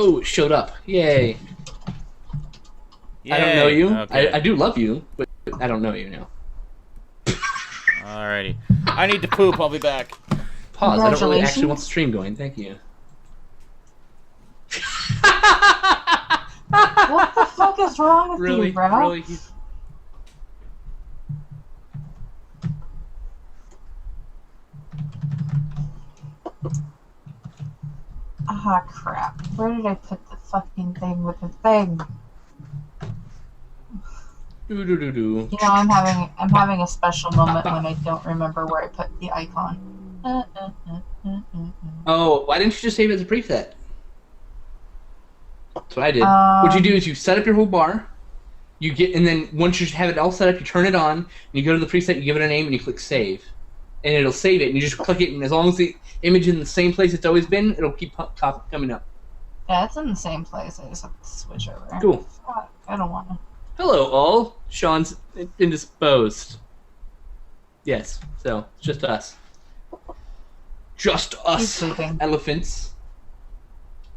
Oh, it showed up. Yay. Yay. I don't know you. Okay. I do love you, but I don't know you now. Alrighty. I need to poop. I'll be back. Pause. I don't really actually want the stream going. Thank you. What the fuck is wrong with Really? you, bro? Really? Ah, crap. Where did I put the fucking thing with the thing? Do do do do. You know, I'm having a special moment when I don't remember where I put the icon. Oh, why didn't you just save it as a preset? That's what I did. What you do is you set up your whole bar, you get, and then once you have it all set up, you turn it on, and you go to the preset, you give it a name, and you click save, and it'll save it, and you just click it, and as long as the image is in the same place it's always been, it'll keep coming up. Yeah, it's in the same place. I just have to switch over. Cool. Fuck, I don't want to. Hello, all. Sean's indisposed. Yes, so it's just us. Just us. He's sleeping. Elephants.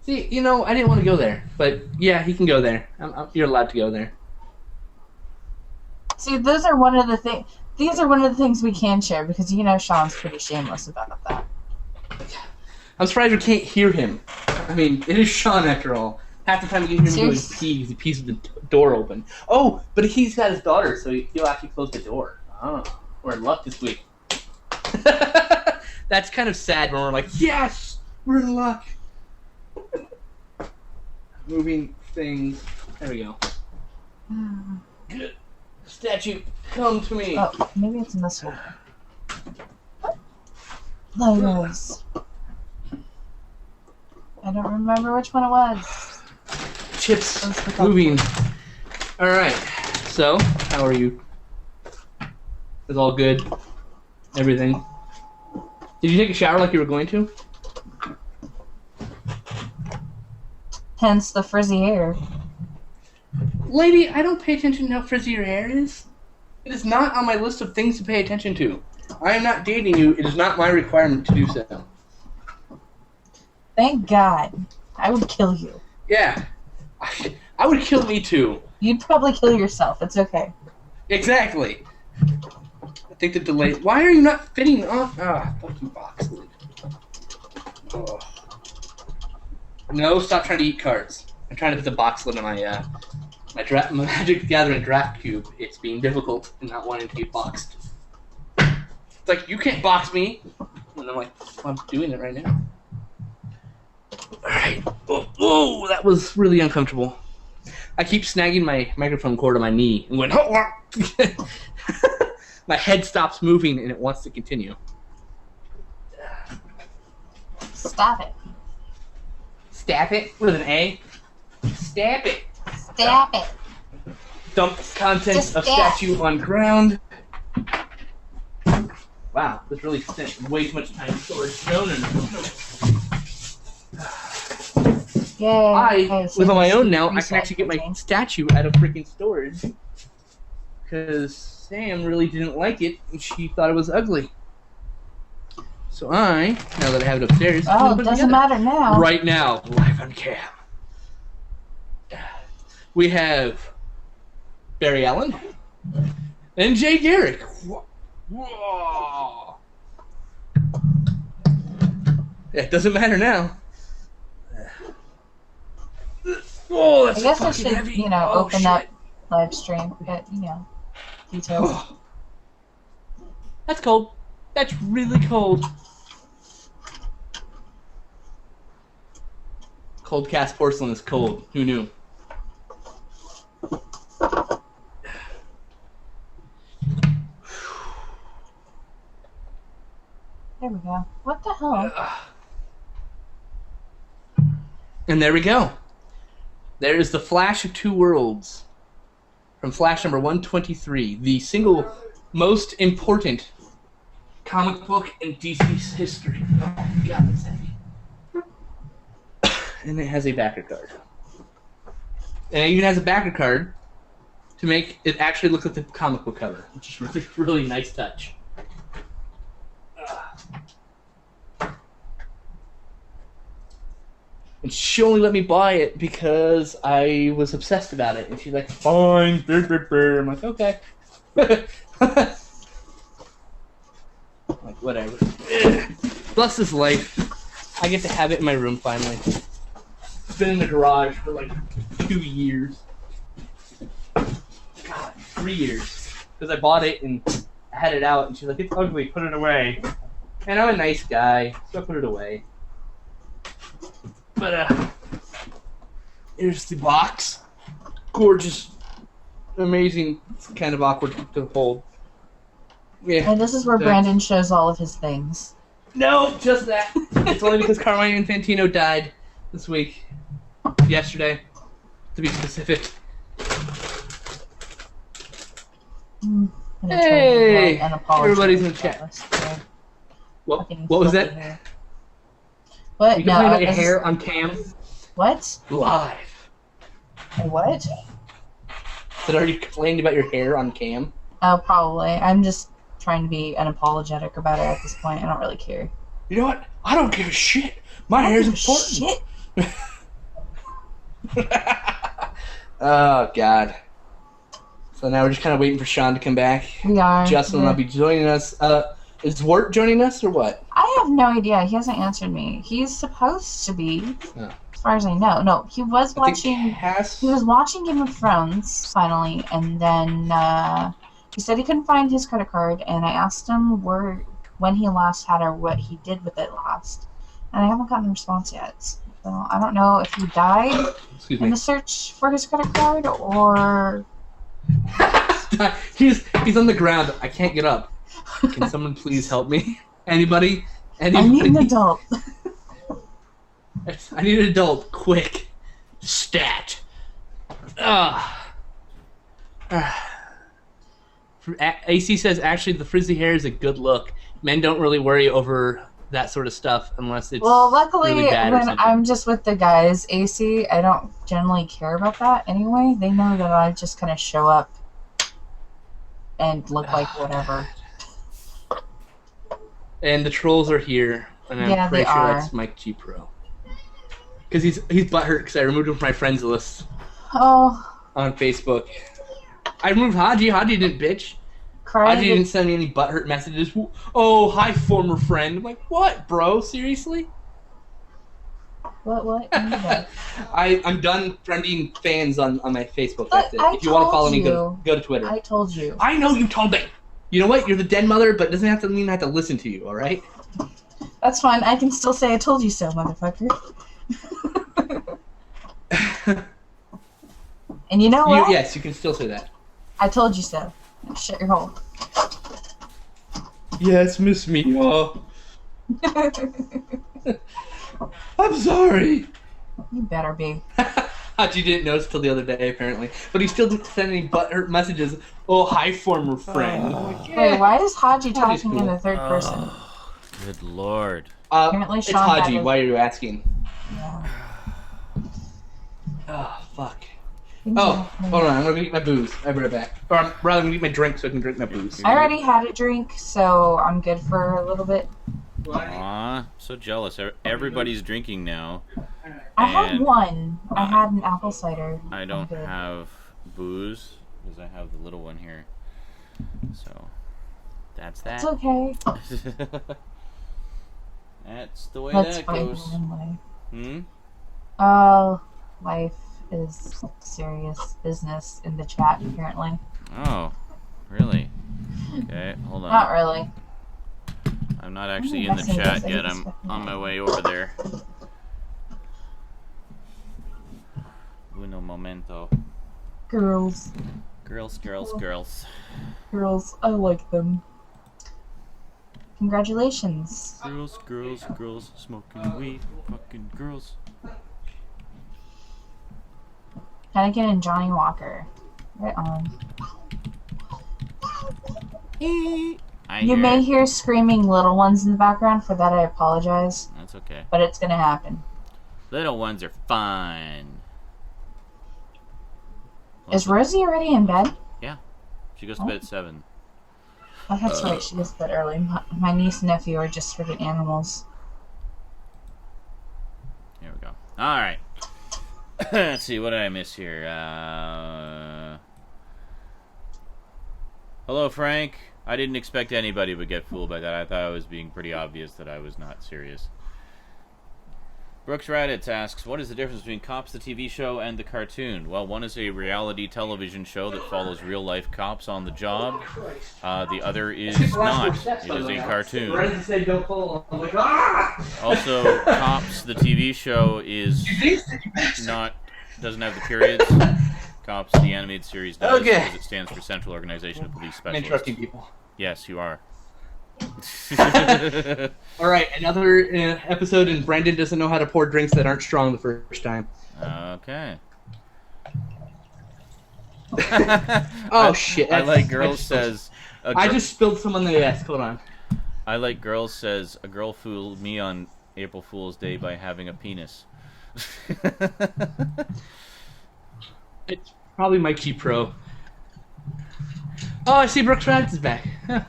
See, you know, I didn't want to go there, but yeah, he can go there. You're allowed to go there. See, those are one of the things. These are one of the things we can share because you know Sean's pretty shameless about that. I'm surprised we can't hear him. I mean, it is Sean after all. Half the time you can hear him doing pee, he pees with the door open. Oh, but he's got his daughter, so he'll actually close the door. Oh, we're in luck this week. That's kind of sad when we're like, yes, we're in luck. Moving things. There we go. Good. Statue, come to me. Oh, maybe it's in this one. Logos. I don't remember which one it was. Chips, moving. Alright, so, how are you? Is all good? Everything? Did you take a shower like you were going to? Hence the frizzy hair. Lady, I don't pay attention to how frizzy your hair is. It is not on my list of things to pay attention to. I am not dating you. It is not my requirement to do so. Thank God. I would kill you. Yeah. I would kill me too. You'd probably kill yourself. It's okay. Exactly. I think the delay... Why are you not fitting on... Ah, fucking box lid. Oh. No, stop trying to eat cards. I'm trying to put the box lid on my my Magic the Gathering draft cube. It's being difficult and not wanting to be boxed. It's like, you can't box me. And I'm like, well, I'm doing it right now. Alright. Oh, that was really uncomfortable. I keep snagging my microphone cord on my knee and went, oh, my head stops moving and it wants to continue. Stop it. Stab it with an A. Stab it. Stab it. Dump contents Just of stab. statue on ground. Wow, this really spent way too much time storage. No. Yay. I live on my own now. I can actually get my statue out of freaking storage. Because Sam really didn't like it, and she thought it was ugly. So now that I have it upstairs, Oh, it doesn't matter now. Right now, live on cam. We have Barry Allen and Jay Garrick. Whoa. Yeah, it doesn't matter now. Oh, that's I guess I fucking should, heavy. open shit. up live stream, but, details. Oh. That's cold. That's really cold. Cold cast porcelain is cold. Who knew? There we go. What the hell? And there we go. There is the Flash of Two Worlds from Flash number 123, the single most important comic book in DC's history. Oh, God, that's heavy. And it has a backer card. And it even has a backer card to make it actually look like the comic book cover, which is really, really nice touch. And she only let me buy it because I was obsessed about it. And she's like, fine. I'm like, okay. Like, whatever. Bless his life. I get to have it in my room finally. It's been in the garage for like 2 years. God, 3 years. Because I bought it and I had it out and she's like, it's ugly, put it away. And I'm a nice guy, so I put it away. But, here's the box. Gorgeous. Amazing. It's kind of awkward to hold. Yeah. And this is where Brandon shows all of his things. No, just that. It's only because Carmine Infantino died this week. Yesterday, to be specific. Hey! Everybody's in the chat. What was that? What? You complain about your hair on cam? What? Live. What? Did I already complained about your hair on cam? Oh, probably. I'm just trying to be unapologetic about it at this point. I don't really care. You know what? I don't give a shit. My hair's important. Shit. Oh, God. So now we're just kind of waiting for Sean to come back. We are. Justin will not be joining us. Is Wart joining us or what? I have no idea. He hasn't answered me. He's supposed to be, as far as I know. No, he was watching. He was watching Game of Thrones finally, and then he said he couldn't find his credit card. And I asked him when he last had or what he did with it last, and I haven't gotten a response yet. So I don't know if he died in the search for his credit card or. He's on the ground. I can't get up. Can someone please help me? Anybody? I need an adult. I need an adult. Quick. Stat. AC says, actually, the frizzy hair is a good look. Men don't really worry over that sort of stuff unless it's luckily, really bad when I'm just with the guys, AC, I don't generally care about that anyway. They know that I just kind of show up and look like whatever. And the trolls are here, and I'm pretty sure that's Mike G Pro. Because he's butthurt because I removed him from my friends list. Oh. On Facebook. I removed Haji. Haji didn't bitch. Haji didn't send me any butthurt messages. Oh, hi, former friend. I'm like, what, bro? Seriously? What? I'm done friending fans on my Facebook. That's it. If you want to follow me, go to Twitter. I told you. I know you told me. You know what? You're the den mother, but it doesn't have to mean I have to listen to you, alright? That's fine. I can still say I told you so, motherfucker. And you know what? Yes, you can still say that. I told you so. Shut your hole. Yes, Miss Meow. I'm sorry. You better be. Haji didn't notice till the other day, apparently. But he still didn't send any butthurt messages. Oh, hi, former friend. Wait, why is Haji talking in the third person? Good lord. Apparently it's Haji. Why are you asking? Yeah. Oh, fuck. Oh, hold on. I'm going to eat my booze. I'll be right back. Or I'm rather going to eat my drink so I can drink my booze. I already had a drink, so I'm good for a little bit. Aw, so jealous. Everybody's drinking now. I had one. I had an apple cider. I don't have booze because I have the little one here. So, that's that. It's okay. That's the way That's that fine goes. anyway. Oh, life is serious business in the chat, apparently. Oh, really? Okay, hold on. Not really. I'm not actually in the chat yet. I'm on my way over there. Uno momento. Girls. Girls. Girls, I like them. Congratulations. Girls, smoking weed, fucking girls. Hennigan and Johnny Walker. Right on. You may hear screaming little ones in the background. For that, I apologize. That's okay. But it's gonna happen. Little ones are fine. Is Rosie already in bed? Yeah. She goes to bed at 7. Oh, that's right. She goes to bed early. My niece and nephew are just freaking animals. Here we go. All right. Let's see. What did I miss here? Hello, Frank. I didn't expect anybody would get fooled by that. I thought I was being pretty obvious that I was not serious. Brooks Raditz asks, what is the difference between Cops, the TV show, and the cartoon? Well, one is a reality television show that follows real-life cops on the job. The other is not. It is a cartoon. Also, Cops, the TV show, is doesn't have the periods. Cops, the animated series, does, because it stands for Central Organization of Police Specialists. I'm interrupting people. Yes, you are. Alright, another episode, and Brandon doesn't know how to pour drinks that aren't strong the first time. Okay. Oh, shit. I like girls says... I just spilled some on the desk. Hold on. I like girls says, a girl fooled me on April Fool's Day by having a penis. It's probably my Key Pro. Oh, I see Brooks Raditz is back. Huh.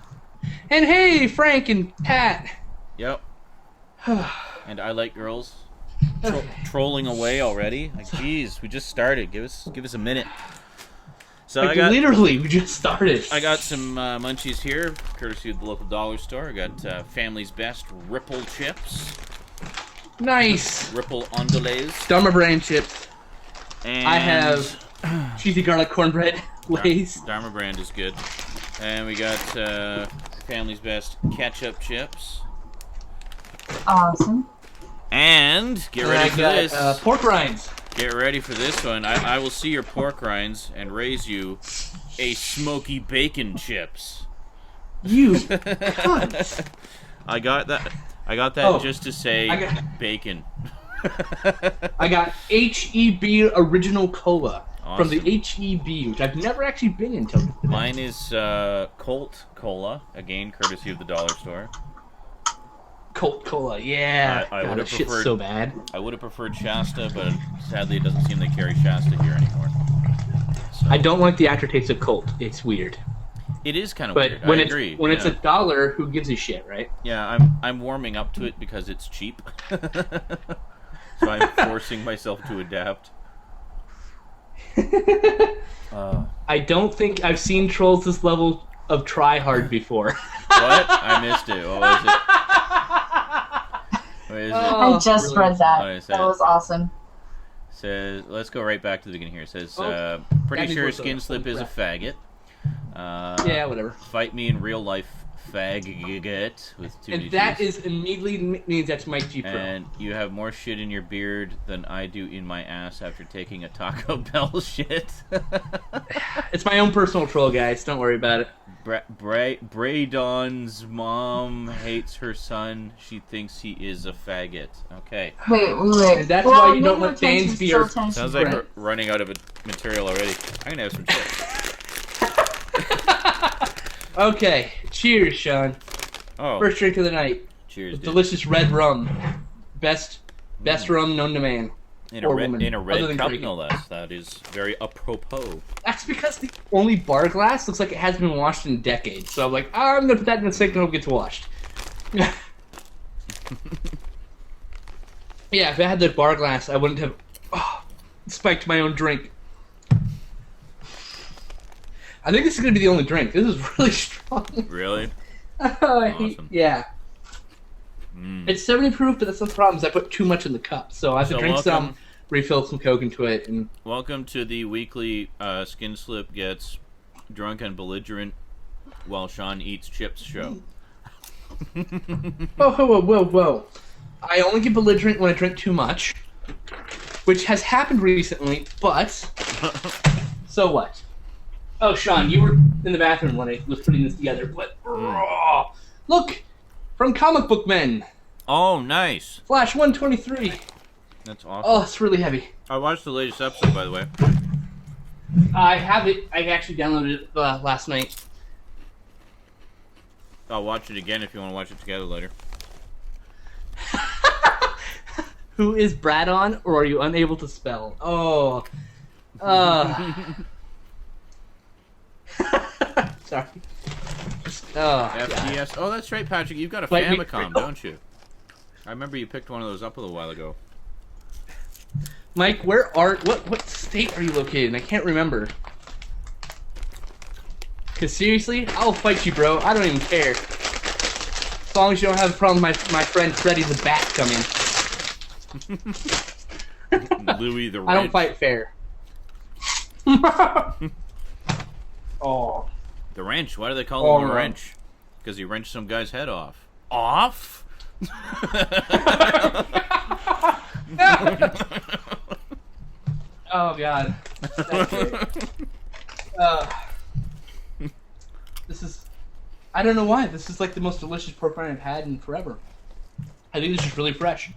And hey, Frank and Pat. Yep. And I like girls. Trolling away already. Like, geez, we just started. Give us a minute. So like, literally, we just started. I got some munchies here, courtesy of the local dollar store. I got Family's Best Ripple chips. Nice. Ripple ondulays. Dharma brand chips. And I have cheesy garlic cornbread Lay's. Dharma brand is good. And we got Family's Best ketchup chips. Awesome. And get ready for this. Pork rinds. Get ready for this one. I will see your pork rinds and raise you a smoky bacon chips. You cunt. I got that just to say bacon. I got HEB Original Cola. Awesome. From the HEB, which I've never actually been in until today. Mine is Colt Cola, again, courtesy of the dollar store. Colt Cola, yeah. I would have preferred so bad. I would have preferred Shasta, but sadly it doesn't seem they carry Shasta here anymore. So. I don't like the aftertaste of Colt. It's weird. It is kind of weird. I agree. When it's $1, who gives a shit, right? Yeah, I'm warming up to it because it's cheap. So I'm forcing myself to adapt. I don't think I've seen trolls this level of try hard before. What? I missed it. What was it? What is it? I just read that. That was awesome. Says, let's go right back to the beginning here. It says, pretty sure Skin Slip is a faggot. Yeah, whatever. Fight me in real life, faggot, with two And that is immediately means that's Mike G Pro. And you have more shit in your beard than I do in my ass after taking a Taco Bell shit. It's my own personal troll, guys. Don't worry about it. Braydon's mom hates her son. She thinks he is a faggot. Okay. Wait. And that's why you don't let Danes be your... Sounds like we're running out of material already. I'm gonna have some chips. Okay, cheers, Sean. Oh. First drink of the night. Cheers, dude. Delicious red rum. Best rum known to man. In a red cup, no less. That is very apropos. That's because the only bar glass looks like it hasn't been washed in decades. So I'm like, I'm going to put that in the sink and hope it gets washed. Yeah, if I had the bar glass, I wouldn't have spiked my own drink. I think this is going to be the only drink. This is really strong. Really? Awesome. Yeah. It's 70 proof, but that's not the problem. Is I put too much in the cup, so I have to drink some, refill some Coke into it, and. Welcome to the weekly Skin Slip gets drunk and belligerent while Sean eats chips show. Whoa! I only get belligerent when I drink too much, which has happened recently. But so what? Oh, Sean, you were in the bathroom when I was putting this together. But look. From Comic Book Men. Oh, nice. Flash 123. That's awesome. Oh, it's really heavy. I watched the latest episode, by the way. I have it. I actually downloaded it last night. I'll watch it again if you want to watch it together later. Who is Brad on, or are you unable to spell? Oh. Sorry. FTS. Oh, that's right, Patrick. You've got a Famicom, don't you? I remember you picked one of those up a little while ago. Mike, what state are you located in? I can't remember. Because seriously, I'll fight you, bro. I don't even care. As long as you don't have a problem with my friend Freddy the Bat coming. Louis the I don't fight fair. Oh. The wrench. Why do they call him a wrench? Because he wrenched some guy's head off. Off? Oh, God. That's great. This is... I don't know why. This is like the most delicious pork rind I've had in forever. I think this is really fresh.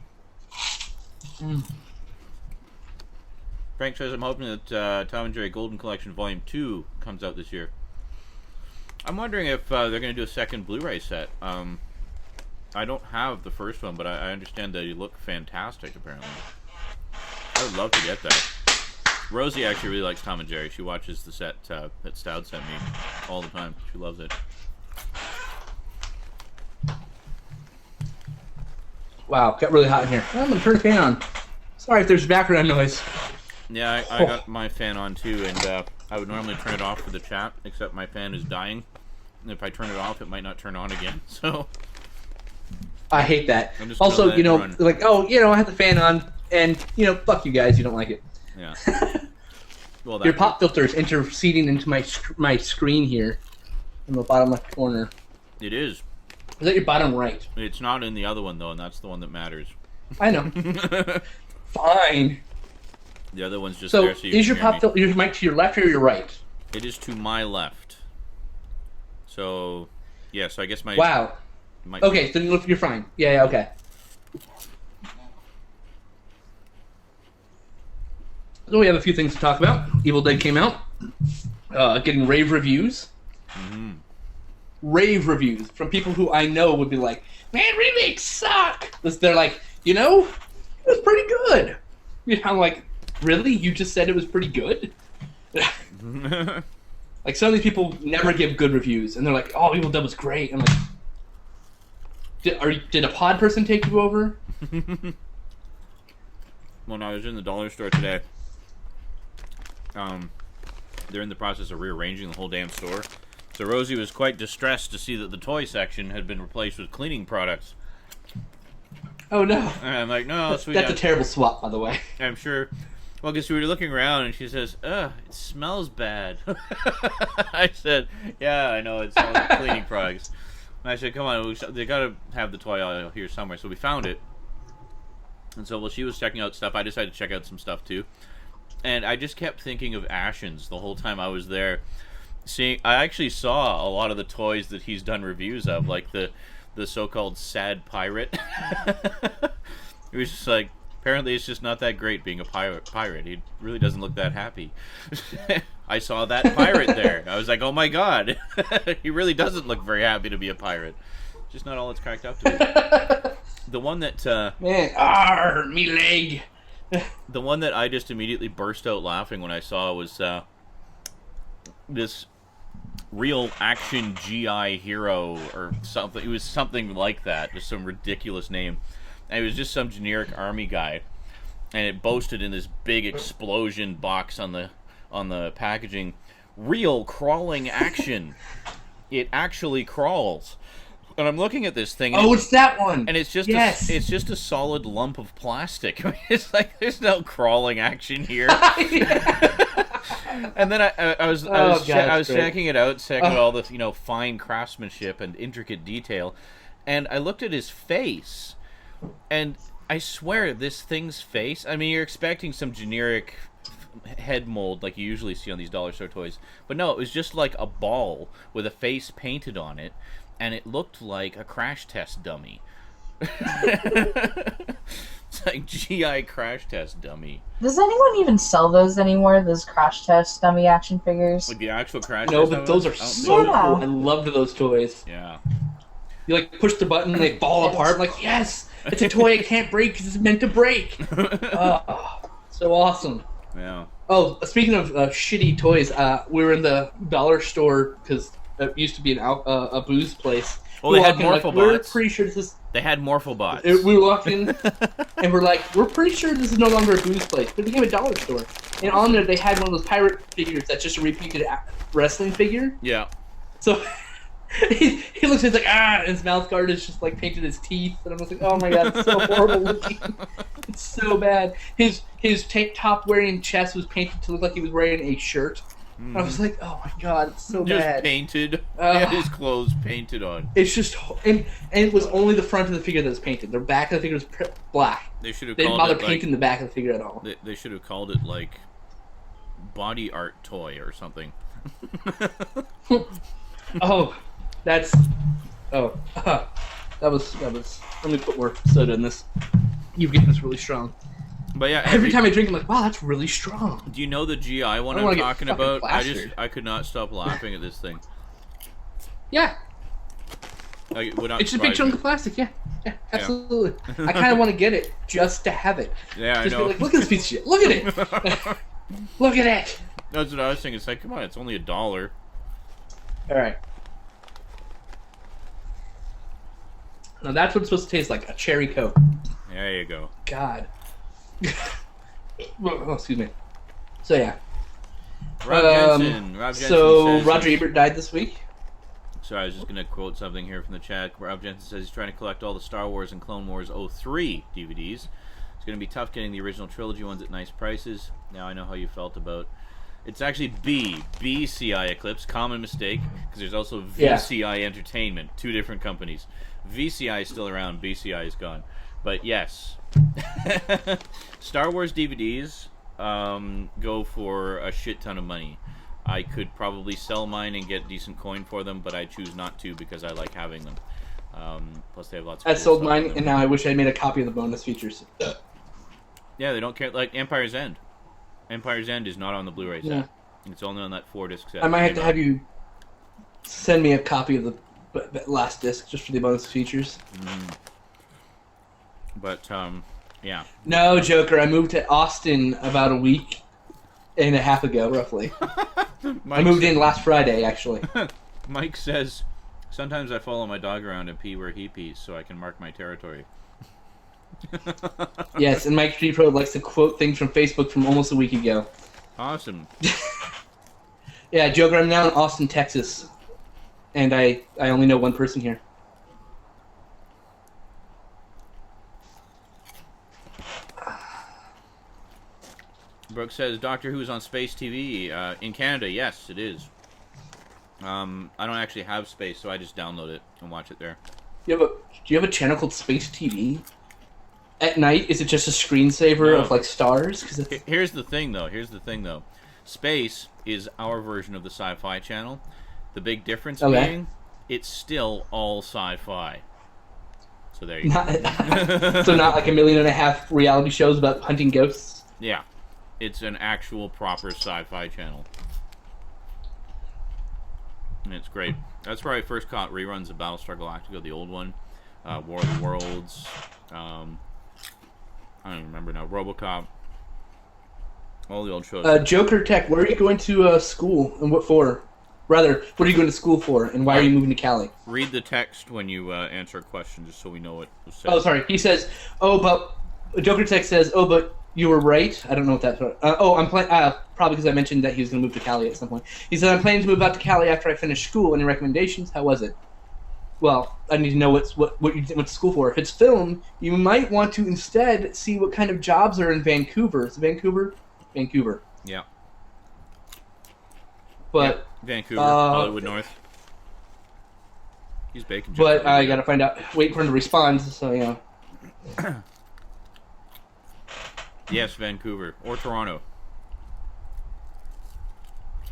Frank says, I'm hoping that Tom and Jerry Golden Collection Volume 2 comes out this year. I'm wondering if they're going to do a second Blu-ray set. I don't have the first one, but I understand that they look fantastic, apparently. I would love to get that. Rosie actually really likes Tom and Jerry. She watches the set that Stout sent me all the time. She loves it. Wow, got really hot in here. I'm going to turn the fan on. Sorry if there's background noise. Yeah, I got my fan on too, and I would normally turn it off for the chat, except my fan is dying. And if I turn it off, it might not turn on again, so... I hate that. Also, you know, like, oh, you know, I have the fan on, and, you know, fuck you guys, you don't like it. Yeah. Well, your pop filter is interceding into my screen here in the bottom left corner. It is. Is that your bottom right? It's not in the other one, though, and that's the one that matters. I know. Fine. The other one's just there so you is your pop filter, your mic to your left or your right? It is to my left. So, yeah, so I guess my... Wow. Okay, so you're fine. Yeah, okay. So we have a few things to talk about. Evil Dead came out. Getting rave reviews. Mm-hmm. Rave reviews from people who I know would be like, man, remakes suck! They're like, you know, it was pretty good. You know, I'm like, really? You just said it was pretty good? Like, some of these people never give good reviews, and they're like, oh, Evil Dead was great. I'm like, did a pod person take you over? Well, no, I was in the dollar store today. They're in the process of rearranging the whole damn store. So Rosie was quite distressed to see that the toy section had been replaced with cleaning products. Oh, no. And I'm like, no, sweetheart. That's a terrible swap, by the way. I'm sure. Well, because we were looking around, and she says, ugh, it smells bad. I said, yeah, I know, it smells like cleaning products. And I said, come on, they got to have the toy aisle here somewhere. So we found it. And so while she was checking out stuff, I decided to check out some stuff, too. And I just kept thinking of Ashens the whole time I was there. I actually saw a lot of the toys that he's done reviews of, like the so-called sad pirate. He was just like, apparently it's just not that great being a pirate. He really doesn't look that happy. I saw that pirate there. I was like, oh my god. He really doesn't look very happy to be a pirate. Just not all it's cracked up to be. The one that... man, me leg. The one that I just immediately burst out laughing when I saw was this real action GI hero or something. It was something like that, just some ridiculous name. And it was just some generic army guy, and it boasted in this big explosion box on the packaging, real crawling action. It actually crawls. And I'm looking at this thing. And it's that one. And it's just it's just a solid lump of plastic. I mean, it's like there's no crawling action here. And then I was checking it out, checking all the fine craftsmanship and intricate detail, and I looked at his face, and I swear this thing's face. I mean, you're expecting some generic head mold like you usually see on these dollar store toys, but no, it was just like a ball with a face painted on it. And it looked like a crash test dummy. It's like GI crash test dummy. Does anyone even sell those anymore? Those crash test dummy action figures? Like the actual crash test? No, but those are so cool. I loved those toys. Yeah. You like push the button and they fall apart. I'm like, yes, it's a toy I can't break because it's meant to break. So awesome. Yeah. Oh, speaking of shitty toys, we were in the dollar store because that used to be a booze place. Oh, they had Morphle we're bots. pretty sure this is... They had Morphle bots. We walked in, and we're like, we're pretty sure this is no longer a booze place. But it became a dollar store. And on there, they had one of those pirate figures that's just a repeated wrestling figure. Yeah. So he looks, he's like, and his mouth guard is just like painted his teeth. And I was like, oh my god, it's so horrible looking. It's so bad. His tank top wearing chest was painted to look like he was wearing a shirt. I was like, oh my god, it's so just bad. Painted. He had his clothes painted on. It's just, and it was only the front of the figure that was painted. The back of the figure was black. They should have. They didn't bother painting the back of the figure at all. They should have called it like body art toy or something. Oh, that was. Let me put more soda in this. You've getting this really strong. But yeah, every time I drink, I'm like, wow, that's really strong. Do you know the GI one I'm talking about? Plastered. I could not stop laughing at this thing. Yeah. Like, it's just a big chunk of plastic, yeah, absolutely. Yeah. I kind of want to get it just to have it. Yeah, just I know. Be like, look at this piece of shit. Look at it. Look at it. That's what I was thinking. It's like, come on, it's only $1. All right. Now that's what it's supposed to taste like, a cherry Coke. There you go. God. Oh, excuse me. So yeah. Rob Jensen so says Roger Ebert died this week. So I was just going to quote something here from the chat. Rob Jensen says he's trying to collect all the Star Wars and Clone Wars 03 DVDs. It's going to be tough getting the original trilogy ones at nice prices. Now I know how you felt about... It's actually BCI Eclipse, common mistake, because there's also VCI Entertainment, two different companies. VCI is still around, BCI is gone. But yes, Star Wars DVDs go for a shit ton of money. I could probably sell mine and get decent coin for them, but I choose not to because I like having them. Plus, they have lots of I sold mine, and now I wish I made a copy of the bonus features. Yeah, they don't care. Like Empire's End. Empire's End is not on the Blu-ray set. Yeah. It's only on that 4-disc set. I might have to have you send me a copy of the last disc just for the bonus features. Mm. But, yeah. No, Joker, I moved to Austin about a week and a half ago, roughly. I moved in last Friday, actually. Mike says, sometimes I follow my dog around and pee where he pees so I can mark my territory. Yes, and Mike G Pro likes to quote things from Facebook from almost a week ago. Awesome. Yeah, Joker, I'm now in Austin, Texas. And I only know one person here. Brooke says, Doctor Who's on Space TV. In Canada, yes, it is. I don't actually have Space, so I just download it and watch it there. Do you have a channel called Space TV? At night, is it just a screensaver of, like, stars? Here's the thing, though. Space is our version of the Sci-Fi Channel. The big difference being, it's still all sci-fi. So there you go. So not like 1.5 million reality shows about hunting ghosts? Yeah. It's an actual proper sci-fi channel. And it's great. That's where I first caught reruns of Battlestar Galactica, the old one. War of the Worlds. I don't even remember now. RoboCop. All the old shows. Joker Tech, where are you going to school and what for? Rather, what are you going to school for and why are you moving to Cali? Read the text when you answer a question just so we know what was said. Oh, sorry. He says, Joker Tech says, but you were right. I don't know what that's for. I'm planning, probably because I mentioned that he was going to move to Cali at some point. He said, I'm planning to move out to Cali after I finish school. Any recommendations? How was it? Well, I need to know what you went to school for. If it's film, you might want to instead see what kind of jobs are in Vancouver. Is it Vancouver? Vancouver. Yeah. But Vancouver, Hollywood North. He's bacon. But I gotta find out. Wait for him to respond. So yeah. Yes, Vancouver or Toronto.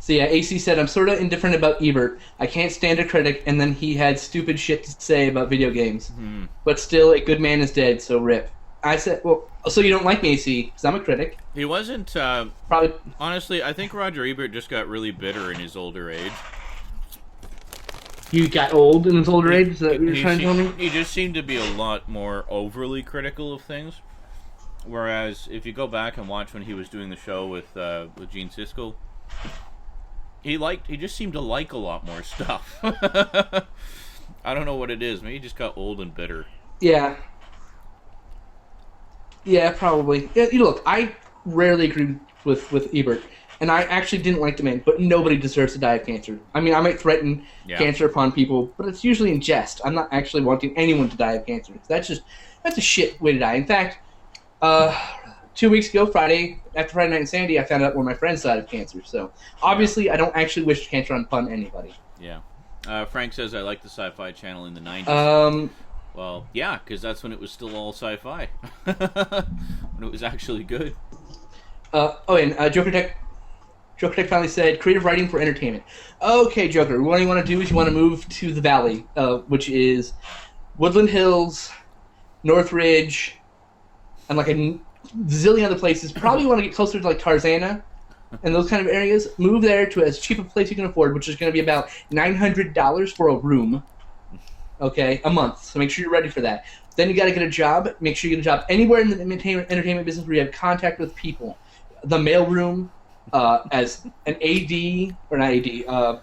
So yeah, AC said, I'm sort of indifferent about Ebert. I can't stand a critic, and then he had stupid shit to say about video games. Mm-hmm. But still, a good man is dead, so rip. I said, well, so you don't like me, AC, because I'm a critic. He wasn't, probably. Honestly, I think Roger Ebert just got really bitter in his older age. You got old in his older age? Is that what you're trying to tell me? He just seemed to be a lot more overly critical of things. Whereas, if you go back and watch when he was doing the show with Gene Siskel, he just seemed to like a lot more stuff. I don't know what it is. Maybe he just got old and bitter. Yeah. Yeah, probably. Yeah, look, I rarely agree with Ebert, and I actually didn't like the man, but nobody deserves to die of cancer. I mean, I might threaten cancer upon people, but it's usually in jest. I'm not actually wanting anyone to die of cancer. That's a shit way to die. In fact, 2 weeks ago, Friday, after Friday Night InSaNiTy, I found out one of my friends died of cancer. So, obviously, I don't actually wish cancer upon anybody. Yeah. Frank says, I like the Sci-Fi Channel in the 90s. Well, yeah, because that's when it was still all sci-fi. When it was actually good. And Joker Tech finally said, creative writing for entertainment. Okay, Joker, what you want to do is you want to move to the Valley, which is Woodland Hills, Northridge, and like a zillion other places. Probably want to get closer to like Tarzana and those kind of areas. Move there to as cheap a place you can afford, which is going to be about $900 for a room. Okay, a month. So make sure you're ready for that. Then you got to get a job. Make sure you get a job anywhere in the entertainment business where you have contact with people. The mailroom, as an AD or not AD, a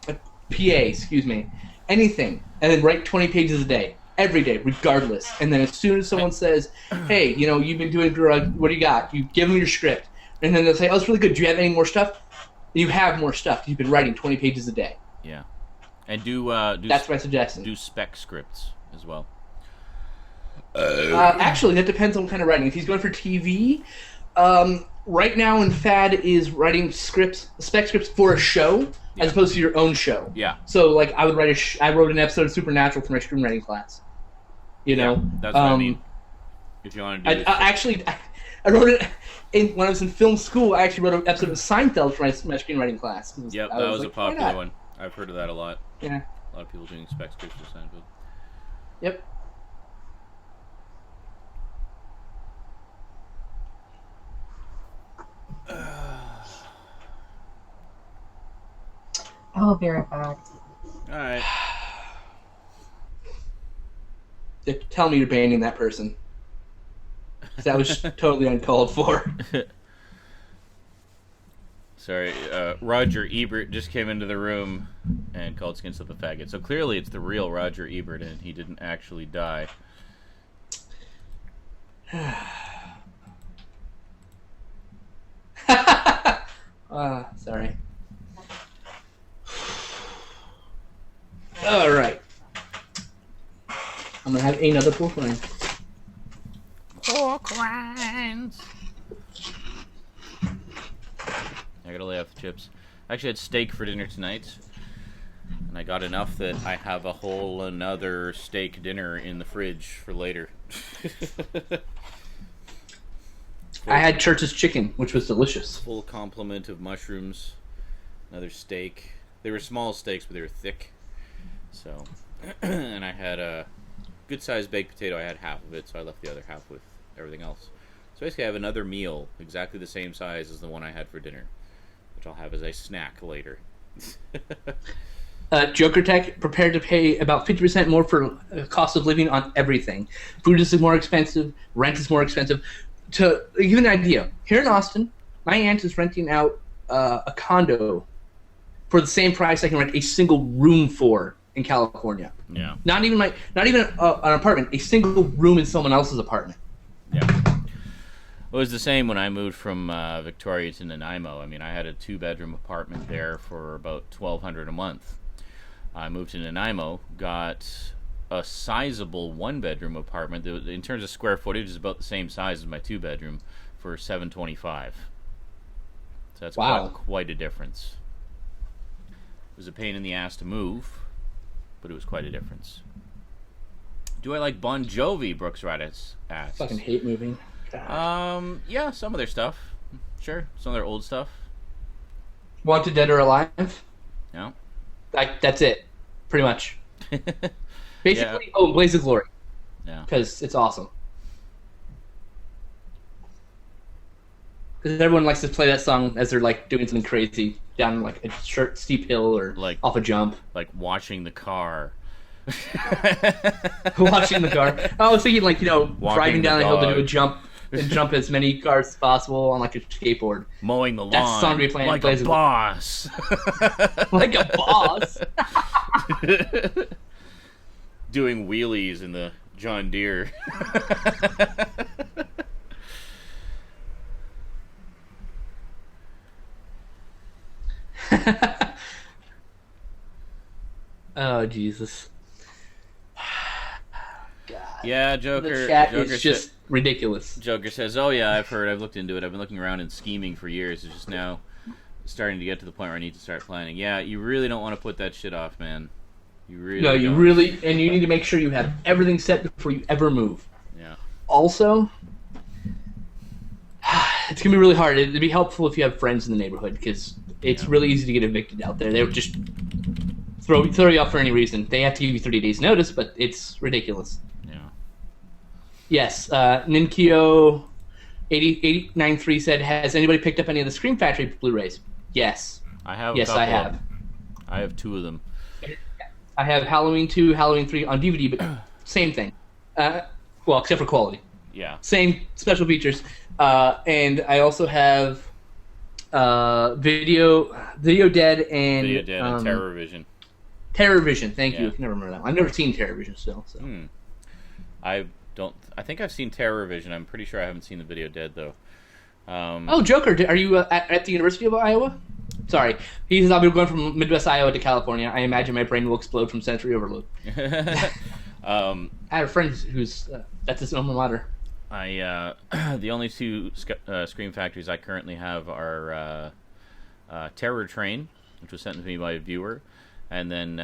PA. Excuse me. Anything, and then write 20 pages a day, every day, regardless. And then as soon as someone says, "Hey, you've been doing what do you got?" You give them your script, and then they'll say, "Oh, it's really good. Do you have any more stuff?" You have more stuff. You've been writing 20 pages a day. Yeah. And do that's my suggestion. Do spec scripts as well. Actually, that depends on what kind of writing. If he's going for TV, right now in fad is writing spec scripts for a show as opposed to your own show. Yeah. So like I would write I wrote an episode of Supernatural for my screenwriting class. That's what I mean. If you want to do I wrote it when I was in film school. I actually wrote an episode of Seinfeld for my screenwriting class. Yep, that was a popular one. I've heard of that a lot. Yeah. A lot of people doing spec scripts for Seinfeld. Yep. I will be right back. Alright. Tell me you're banning that person. That was totally uncalled for. Sorry, Roger Ebert just came into the room and called Skinsup a faggot. So clearly it's the real Roger Ebert and he didn't actually die. Sorry. Alright. I'm gonna have another pork rind. Pork rinds! I gotta lay off the chips. I actually had steak for dinner tonight. And I got enough that I have a whole another steak dinner in the fridge for later. I had Church's chicken, which was delicious. Full complement of mushrooms, another steak. They were small steaks, but they were thick. So, and I had a good-sized baked potato. I had half of it, so I left the other half with everything else. So basically I have another meal, exactly the same size as the one I had for dinner, which I'll have as a snack later. Joker Tech prepared to pay about 50% more for cost of living on everything. Food is more expensive, rent is more expensive. To give you an idea, here in Austin, my aunt is renting out a condo for the same price I can rent a single room for in California. Yeah. Not even an apartment, a single room in someone else's apartment. Yeah. It was the same when I moved from Victoria to Nanaimo. I mean, I had a 2-bedroom apartment there for about $1,200 a month. I moved to Nanaimo, got a sizable 1-bedroom apartment that, in terms of square footage, is about the same size as my 2-bedroom for $725. So that's quite a difference. It was a pain in the ass to move, but it was quite a difference. Do I like Bon Jovi? Brooks Raditz asks. Fucking hate moving. God. Yeah, some of their stuff. Sure, some of their old stuff. Wanted Dead or Alive? No. That's it, pretty much. Basically, Blaze of Glory. Yeah. Because it's awesome. Because everyone likes to play that song as they're like doing something crazy down like a steep hill or like off a jump. Like washing the car. Watching the car. I was thinking like, driving down a hill to do a jump and jump as many cars as possible on like a skateboard. Mowing the lawn. That's the song to be playing. Like a boss. Like a boss. Doing wheelies in the John Deere. Oh, Jesus. God. Yeah, Joker. The chat Joker is just ridiculous. Joker says, "Oh yeah, I've heard. I've looked into it. I've been looking around and scheming for years. It's just now starting to get to the point where I need to start planning." Yeah, you really don't want to put that shit off, man. You really No, you don't. really, and you need to make sure you have everything set before you ever move. Yeah. Also, it's gonna be really hard. It'd be helpful if you have friends in the neighborhood because it's really easy to get evicted out there. They would just throw you off for any reason. They have to give you 30 days notice, but it's ridiculous. Yeah. Yes, Ninkyo 8093 said, "Has anybody picked up any of the Scream Factory Blu-rays?" Yes. I have. Yes, I have. I have 2 of them. I have Halloween 2, Halloween 3 on DVD, but same thing. Well, except for quality. Yeah. Same special features. And I also have Video Dead and Video Dead and Terror Vision. Terror Vision, thank you. Yeah. I can never remember that one. I've never seen Terror Vision still. So. I think I've seen Terror Vision. I'm pretty sure I haven't seen the Video Dead though. Oh, Joker, are you at the University of Iowa? Sorry, he's not going from Midwest Iowa to California. I imagine my brain will explode from sensory overload. I have a friend who's that's his alma mater. The only 2 Scream Factories I currently have are Terror Train, which was sent to me by a viewer, and then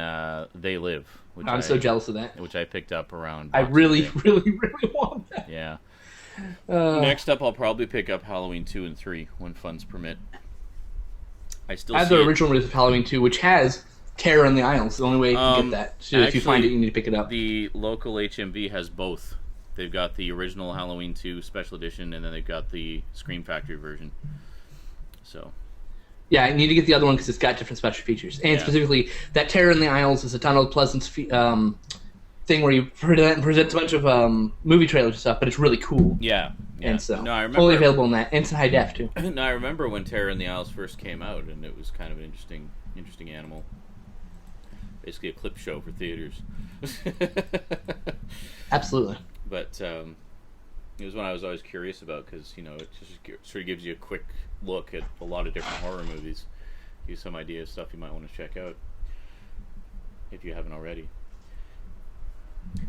They Live. Which I'm so jealous of that. Which I picked up around. I really, really, really want that. Yeah. Next up, I'll probably pick up Halloween 2 and 3 when funds permit. I have the original release of Halloween 2, which has Terror in the Aisles. The only way you can get that. So if you find it, you need to pick it up. The local HMV has both. They've got the original Halloween 2 special edition, and then they've got the Scream Factory version. So. Yeah, I need to get the other one because it's got different special features. And specifically, that Terror in the Aisles is a Donald Pleasance thing where you present a bunch of movie trailers and stuff, but it's really cool. Yeah. And so, I remember, fully available in that. And it's in high def, too. No, I remember when Terror in the Aisles first came out, and it was kind of an interesting animal. Basically a clip show for theaters. Absolutely. But it was one I was always curious about because, it just sort of gives you a quick look at a lot of different horror movies. Give you some idea of stuff you might want to check out if you haven't already.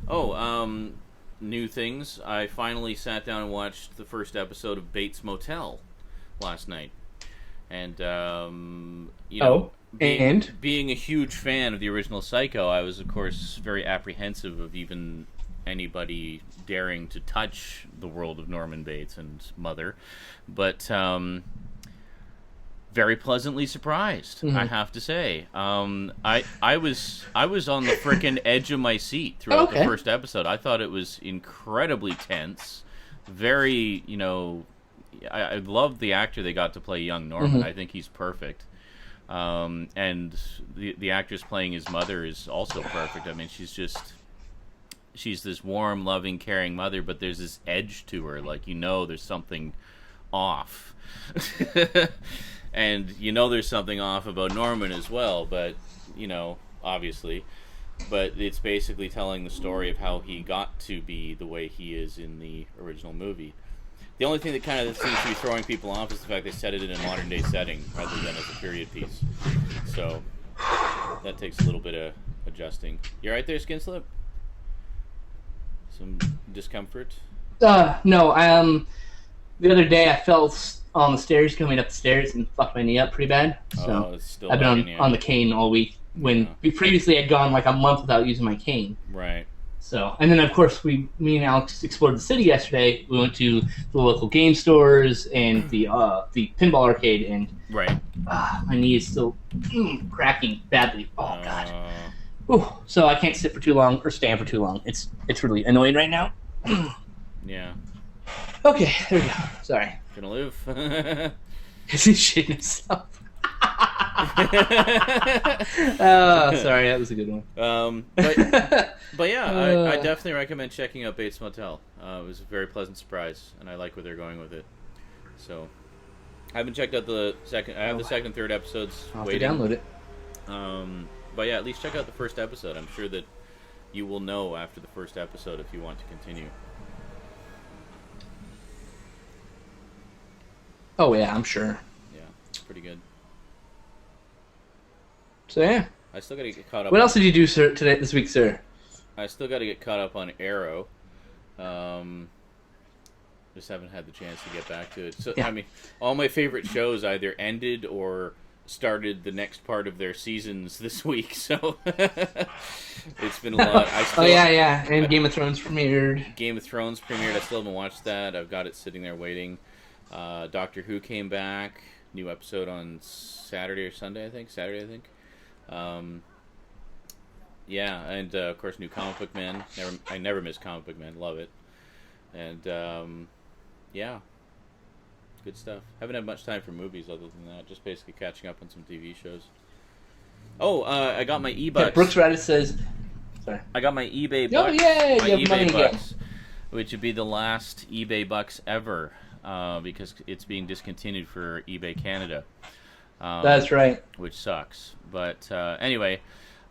Oh, new things. I finally sat down and watched the first episode of Bates Motel last night. And, being a huge fan of the original Psycho, I was, of course, very apprehensive of even anybody daring to touch the world of Norman Bates and Mother. But, very pleasantly surprised, I have to say. I was on the frickin' edge of my seat throughout the first episode. I thought it was incredibly tense. Very, I loved the actor they got to play young Norman. I think he's perfect. And the actress playing his mother is also perfect. I mean, she's this warm, loving, caring mother, but there's this edge to her. Like, there's something off. And there's something off about Norman as well, but, obviously. But it's basically telling the story of how he got to be the way he is in the original movie. The only thing that kind of seems to be throwing people off is the fact they set it in a modern-day setting rather than as a period piece. So, that takes a little bit of adjusting. You alright there, Skinslip? Some discomfort? No, the other day I fell on the stairs coming up the stairs and fucked my knee up pretty bad. So it's still I've been on the cane all week when previously I'd gone like a month without using my cane. Right. So, and then of course me and Alex explored the city yesterday. We went to the local game stores and the pinball arcade, and my knee is still cracking badly. Oh god. Ooh, so I can't sit for too long or stand for too long. It's really annoying right now. Yeah. Okay, there we go. Sorry. Gonna live. Is he shitting himself? Oh, sorry, that was a good one. But yeah, I definitely recommend checking out Bates Motel. It was a very pleasant surprise, and I like where they're going with it. So, I haven't checked out the second. I have the second, third episodes. I'll have to download it. But yeah, at least check out the first episode. I'm sure that you will know after the first episode if you want to continue. Oh yeah, I'm sure. Yeah, it's pretty good. So yeah. I still got to get caught up. What else did you do, sir, this week, sir? I still got to get caught up on Arrow. Just haven't had the chance to get back to it. So yeah. I mean, all my favorite shows either ended or started the next part of their seasons this week. So it's been a lot. And Game of Thrones premiered. I still haven't watched that. I've got it sitting there waiting. Doctor Who came back. New episode on Saturday or Sunday, I think. Yeah, and of course, new Comic Book Man. I never miss Comic Book Man. Love it. And yeah, good stuff. Haven't had much time for movies other than that. Just basically catching up on some TV shows. Oh, I got my eBucks. Yeah, Brooks Reddit says. Sorry. I got my eBay bucks. Oh yeah, my eBay bucks, which would be the last eBay bucks ever, because it's being discontinued for eBay Canada. That's right. Which sucks. But anyway,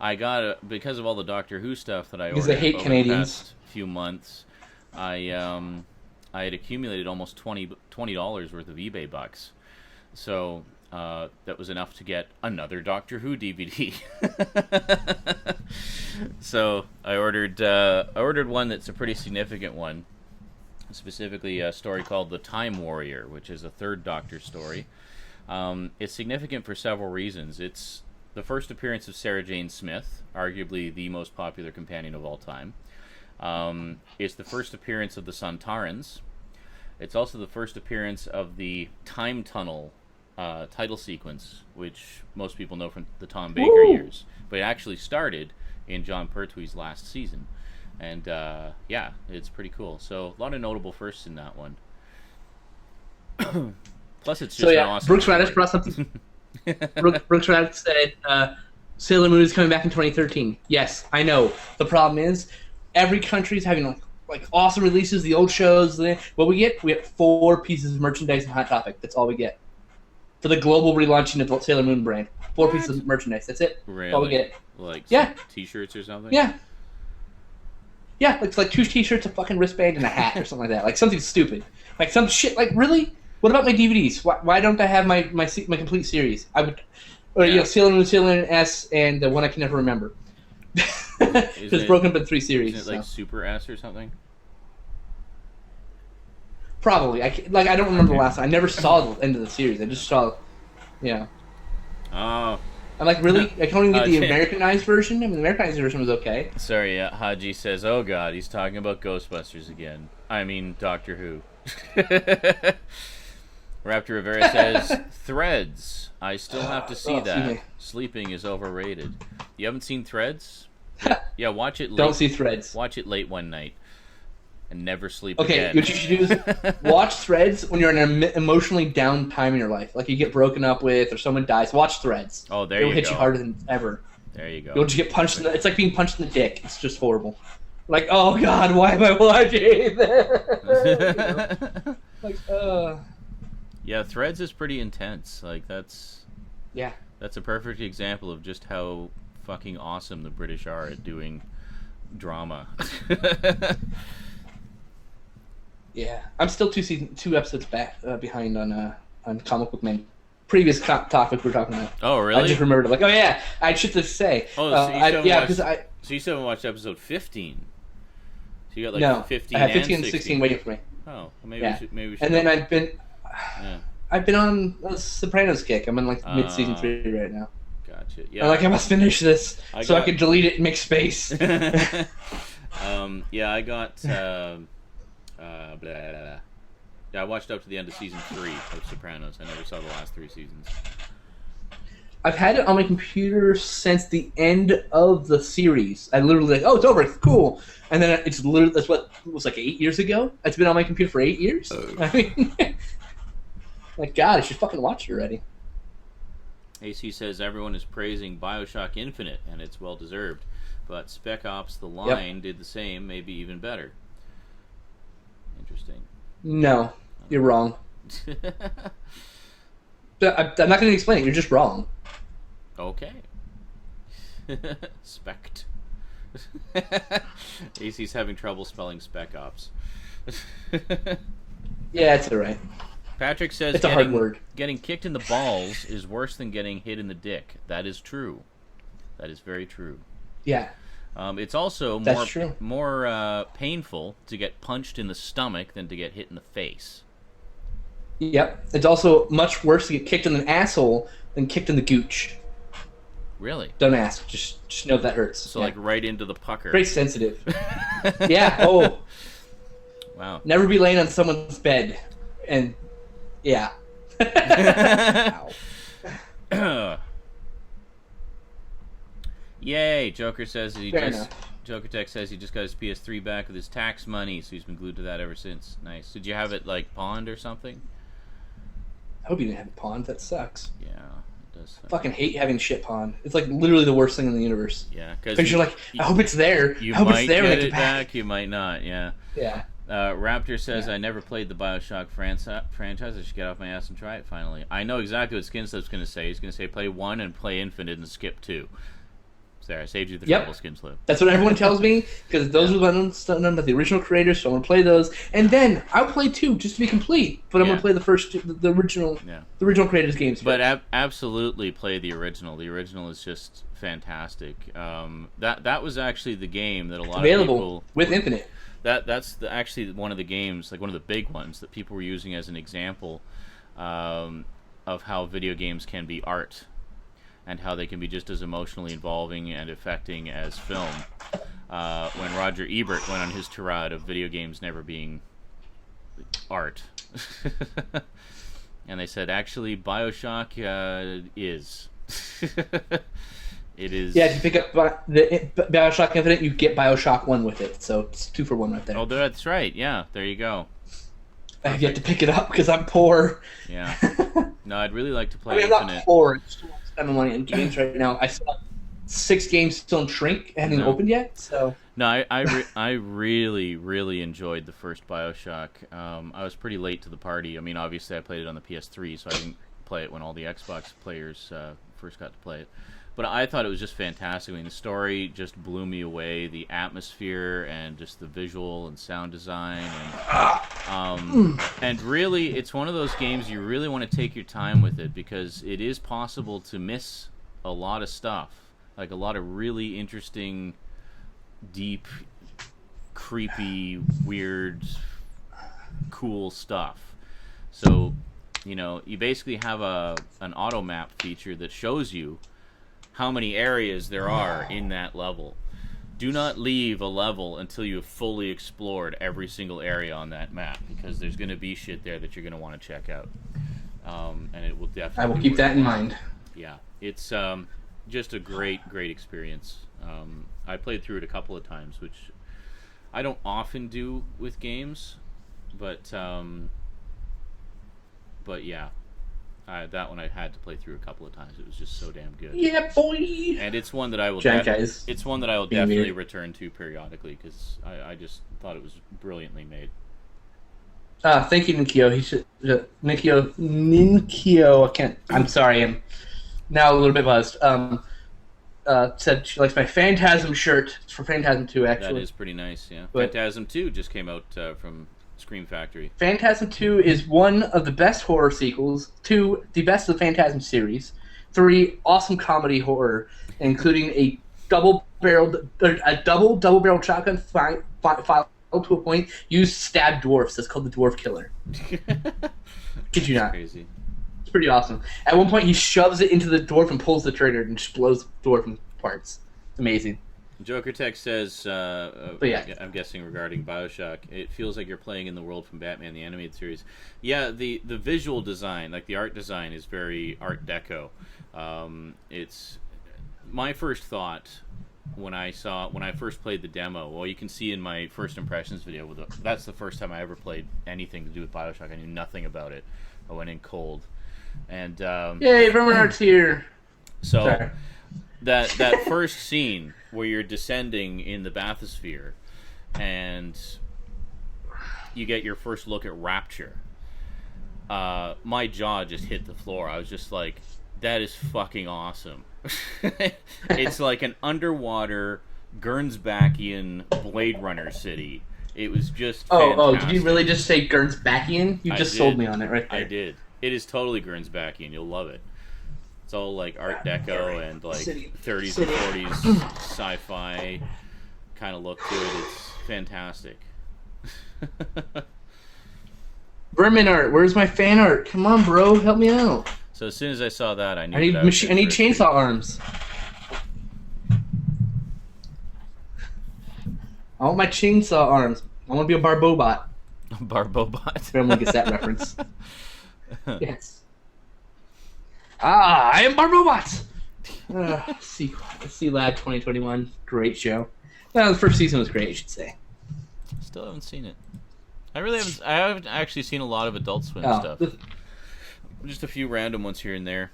I got it because of all the Doctor Who stuff that I ordered because they hate Canadians. The past few months. I had accumulated almost $20 worth of eBay bucks, so that was enough to get another Doctor Who DVD. So I ordered one that's a pretty significant one, specifically a story called The Time Warrior, which is a third Doctor story. It's significant for several reasons. It's the first appearance of Sarah Jane Smith, arguably the most popular companion of all time. It's the first appearance of the Sontarans. It's also the first appearance of the Time Tunnel title sequence, which most people know from the Tom Baker years. But it actually started in John Pertwee's last season. And yeah, it's pretty cool. So a lot of notable firsts in that one. Plus, it's just an awesome Brooks story. Radish brought something. Brooks Radish said Sailor Moon is coming back in 2013. Yes, I know. The problem is every country's having like awesome releases, the old shows. What we get 4 pieces of merchandise and Hot Topic. That's all we get for the global relaunching of the Sailor Moon brand. 4 pieces of merchandise. That's it. Really? That's all we get. Like T-shirts or something? Yeah. Yeah, it's like 2 T-shirts, a fucking wristband, and a hat or something like that. Like something stupid. Like some shit. Like really. What about my DVDs? Why don't I have my complete series? I would, or Sailor Moon, Sailor Moon S, and the one I can never remember. It's broken up in 3 series. Isn't it like Super S or something? Probably. I don't remember the last one. I never saw the end of the series. I just saw, Oh. I'm like, really? I can't even get the Americanized version? I mean, the Americanized version was okay. Sorry, Haji says, oh god, he's talking about Ghostbusters again. I mean, Doctor Who. Raptor Rivera says, Threads. I still have to see that. Sleeping is overrated. You haven't seen Threads? Yeah, watch it late. Don't see Threads. Watch it late one night. And never sleep again. Okay, what you should do is watch Threads when you're in an emotionally down time in your life. Like you get broken up with or someone dies. Watch Threads. Oh, there you go. It'll hit you harder than ever. There you go. You'll just get punched in the... It's like being punched in the dick. It's just horrible. Like, oh god, why am I watching this? Yeah, Threads is pretty intense. Like that's a perfect example of just how fucking awesome the British are at doing drama. Yeah, I'm still 2 episodes behind on Comic Book Man. Previous topic we were talking about. Oh, really? I just remembered. Like, oh yeah, I had shit to say. Oh, so you still haven't watched episode 15. So you got like 15 I have 15 and 16 waiting for me. Oh, maybe we should. And then I've been on a Sopranos kick. I'm in like mid-season 3 right now. Gotcha. Yeah. I'm like, I must finish this I can delete it and make space. Yeah, I got. Blah, blah, blah. Yeah, I watched up to the end of season 3 of Sopranos. I never saw the last 3 seasons. I've had it on my computer since the end of the series. I literally like, oh, it's over, cool. And then it's literally, that's what it was like 8 years ago. It's been on my computer for 8 years. I mean, like, God, I should fucking watch it already. AC says everyone is praising Bioshock Infinite, and it's well deserved. But Spec Ops: The Line did the same, maybe even better. Interesting. No, you're wrong. I'm not going to explain it. You're just wrong. Okay. Spect. AC's having trouble spelling Spec Ops. Yeah, it's alright. Patrick says it's a hard word. Getting kicked in the balls is worse than getting hit in the dick. That is true. That is very true. Yeah. It's also more painful to get punched in the stomach than to get hit in the face. Yep. It's also much worse to get kicked in the asshole than kicked in the gooch. Really? Don't ask. Just know that hurts. So like right into the pucker. Very sensitive. Yeah. Oh. Wow. Never be laying on someone's bed. And yeah. Yay! Joker says that Joker Tech says he just got his PS3 back with his tax money, so he's been glued to that ever since. Nice. Did you have it like pawned or something? I hope you didn't have it pawned. That sucks. Yeah, it does. I fucking hate having shit pawned. It's like literally the worst thing in the universe. Yeah, because you're like, I hope it's there. You I hope might it's there get when I it back. You might not. Yeah. Yeah. Raptor says, I never played the Bioshock franchise. I should get off my ass and try it finally. I know exactly what Skinslip's going to say. He's going to say play 1 and play Infinite and skip 2. There, I saved you the trouble, Skinslip. That's what everyone tells me, because those are the ones done by the original creators, so I'm going to play those. And then I'll play 2 just to be complete, but I'm going to play the first, the original creators' games. But absolutely play the original. The original is just fantastic. That was actually the game that a lot of people... with Infinite. That's actually one of the games, like one of the big ones, that people were using as an example of how video games can be art. And how they can be just as emotionally involving and affecting as film. When Roger Ebert went on his tirade of video games never being art. And they said, actually, Bioshock is. It is. Yeah, if you pick up the Bioshock Infinite, you get Bioshock 1 with it. So it's 2 for 1 right there. Oh, that's right. Yeah, there you go. I have yet to pick it up because I'm poor. Yeah. No, I'd really like to play I'm Infinite. not poor. Spending money on games right now. I still have 6 games still in Shrink, haven't opened yet. So no, I really enjoyed the first Bioshock. I was pretty late to the party. I mean, obviously I played it on the PS3, so I didn't play it when all the Xbox players first got to play it. But I thought it was just fantastic. I mean, the story just blew me away. The atmosphere and just the visual and sound design, and really, it's one of those games you really want to take your time with it, because it is possible to miss a lot of stuff, like a lot of really interesting, deep, creepy, weird, cool stuff. So, you basically have an auto map feature that shows you how many areas there are in that level. Do not leave a level until you have fully explored every single area on that map, because there's going to be shit there that you're going to want to check out. And it will definitely... I will keep that in mind. Yeah. It's just a great experience. I played through it a couple of times, which I don't often do with games, but yeah. That one I had to play through a couple of times. It was just so damn good. Yeah, boy. And it's one that I will. It's one that I will definitely return to periodically, because I just thought it was brilliantly made. Thank you, Ninkyo. He should Ninkyo. I'm sorry. I'm now a little bit buzzed. Said she likes my Phantasm shirt. It's for Phantasm 2, actually. That is pretty nice. Yeah. But Phantasm 2 just came out from Scream Factory. Phantasm 2 is one of the best horror sequels. 2, the best of the Phantasm series. 3, awesome comedy horror, including a double-barreled shotgun filed to a point. Used stab dwarfs. That's called the Dwarf Killer. Kid you not. Crazy. It's pretty awesome. At one point, he shoves it into the dwarf and pulls the trigger and just blows the dwarf in parts. It's amazing. Joker Tech says, I'm guessing regarding Bioshock, it feels like you're playing in the world from Batman the Animated Series. Yeah, the visual design, like the art design, is very Art Deco. It's my first thought when I first played the demo. Well, you can see in my first impressions video, that's the first time I ever played anything to do with Bioshock. I knew nothing about it. I went in cold. And yay, Verminart's here. So Sorry. that first scene where you're descending in the bathysphere, and you get your first look at Rapture. My jaw just hit the floor. I was just like, that is fucking awesome. It's like an underwater Gernsbackian Blade Runner city. It was just fantastic. Oh, did you really just say Gernsbackian? You just sold me on it right there. I did. It is totally Gernsbackian. You'll love it. It's all like Art Deco and like 30s and 40s sci-fi kind of look to it. It's fantastic. Vermin art, where's my fan art? Come on, bro, help me out. So as soon as I saw that, I knew I need chainsaw arms. I want my chainsaw arms. I want to be a Barbobot. Barbobot. Everyone gets that reference. Yes. I am Barbobot. C Lab 2021, great show. Well, the first season was great, I should say. Still haven't seen it. I haven't actually seen a lot of Adult Swim stuff. Just a few random ones here and there.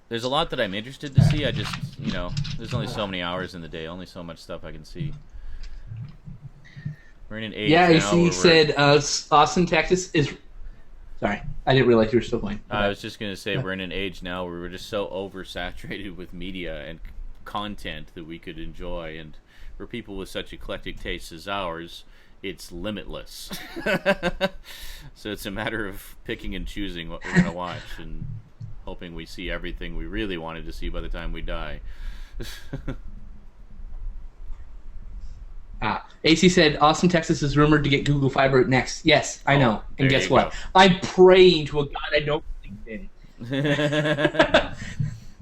There's a lot that I'm interested to see. I just, there's only so many hours in the day. Only so much stuff I can see. We're in an age now. Yeah, he said Austin, Texas is... Sorry, I didn't realize you were still playing. I was just going to say we're in an age now where we're just so oversaturated with media and content that we could enjoy. And for people with such eclectic tastes as ours, it's limitless. So it's a matter of picking and choosing what we're going to watch and hoping we see everything we really wanted to see by the time we die. AC said Austin, Texas is rumored to get Google Fiber next. Yes, I know. And guess what? Go. I'm praying to a God I don't believe in.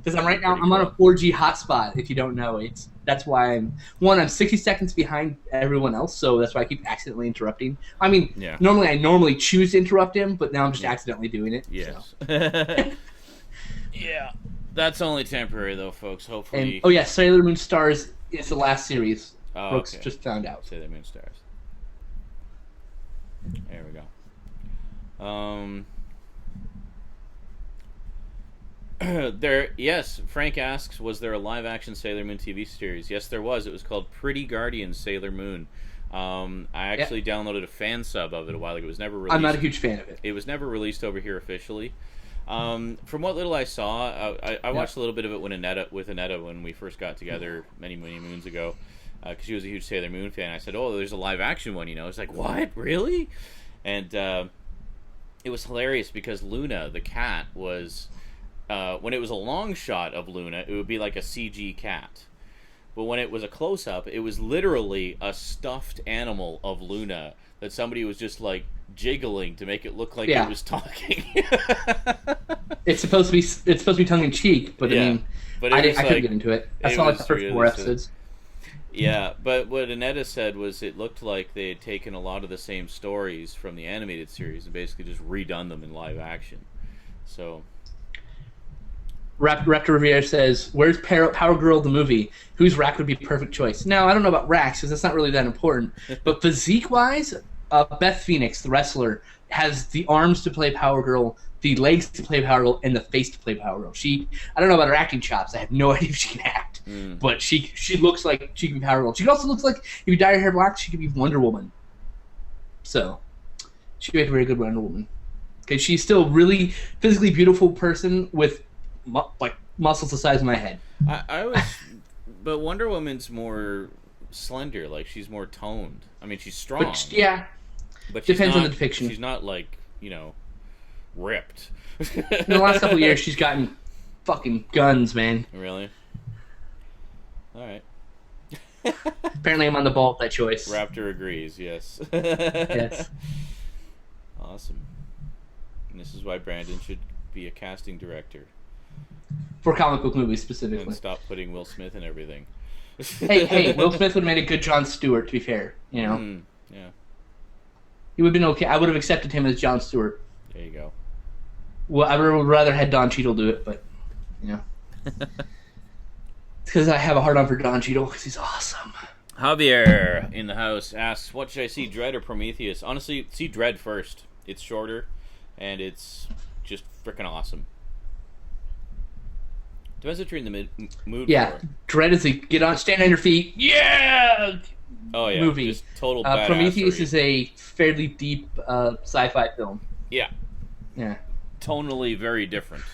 Because I'm on a 4G hotspot. If you don't know, that's why I'm 60 seconds behind everyone else, so that's why I keep accidentally interrupting. I mean, normally choose to interrupt him, but now I'm just accidentally doing it. Yes. So. Yeah, that's only temporary though, folks. Hopefully. And, Sailor Moon Stars is the last series. Brooks just found out. Sailor Moon Stars. There we go. Yes, Frank asks, was there a live-action Sailor Moon TV series? Yes, there was. It was called Pretty Guardian Sailor Moon. I actually downloaded a fan sub of it a while ago. It was never released. I'm not a huge fan of it. It was never released over here officially. From what little I saw, I watched a little bit of it with Annetta when we first got together many, many moons ago, because she was a huge Sailor Moon fan. I said, "Oh, there's a live-action one," It's like, what? Really? And it was hilarious because Luna, the cat, was... when it was a long shot of Luna, it would be like a CG cat. But when it was a close-up, it was literally a stuffed animal of Luna that somebody was just, like, jiggling to make it look like it was talking. It's supposed to be tongue-in-cheek, but I couldn't get into it. I saw, like, the first 4 episodes. Yeah, but what Annetta said was it looked like they had taken a lot of the same stories from the animated series and basically just redone them in live action. So... Raptor Riviera says, where's Power Girl the movie? Whose rack would be perfect choice? Now, I don't know about racks because that's not really that important. But physique-wise, Beth Phoenix, the wrestler, has the arms to play Power Girl, the legs to play Power Girl, and the face to play Power Girl. I don't know about her acting chops. I have no idea if she can act. But she looks like she can be Power Girl. She also looks like, if you dye her hair black, she could be Wonder Woman. So, she could be a very good Wonder Woman. Because she's still a really physically beautiful person with... like muscles the size of my head. But Wonder Woman's more slender. Like she's more toned. I mean, she's strong. But depends on the depiction. She's not like ripped. In the last couple of years, she's gotten fucking guns, man. Really? All right. Apparently, I'm on the ball with that choice. Raptor agrees. Yes. Yes. Awesome. And this is why Brandon should be a casting director. For comic book movies specifically. And stop putting Will Smith in everything. hey, Will Smith would have made a good Jon Stewart, to be fair. Yeah. He would have been okay. I would have accepted him as Jon Stewart. There you go. Well, I would rather had Don Cheadle do it, but, It's because I have a hard-on for Don Cheadle, because he's awesome. Javier in the house asks, what should I see, Dread or Prometheus? Honestly, see Dread first. It's shorter. and it's just freaking awesome. Depends what you're in the mood for. Dread is stand on your feet. Yeah. Oh yeah, movie. Just total badassery. Prometheus is a fairly deep sci-fi film. Yeah. Yeah. Tonally very different.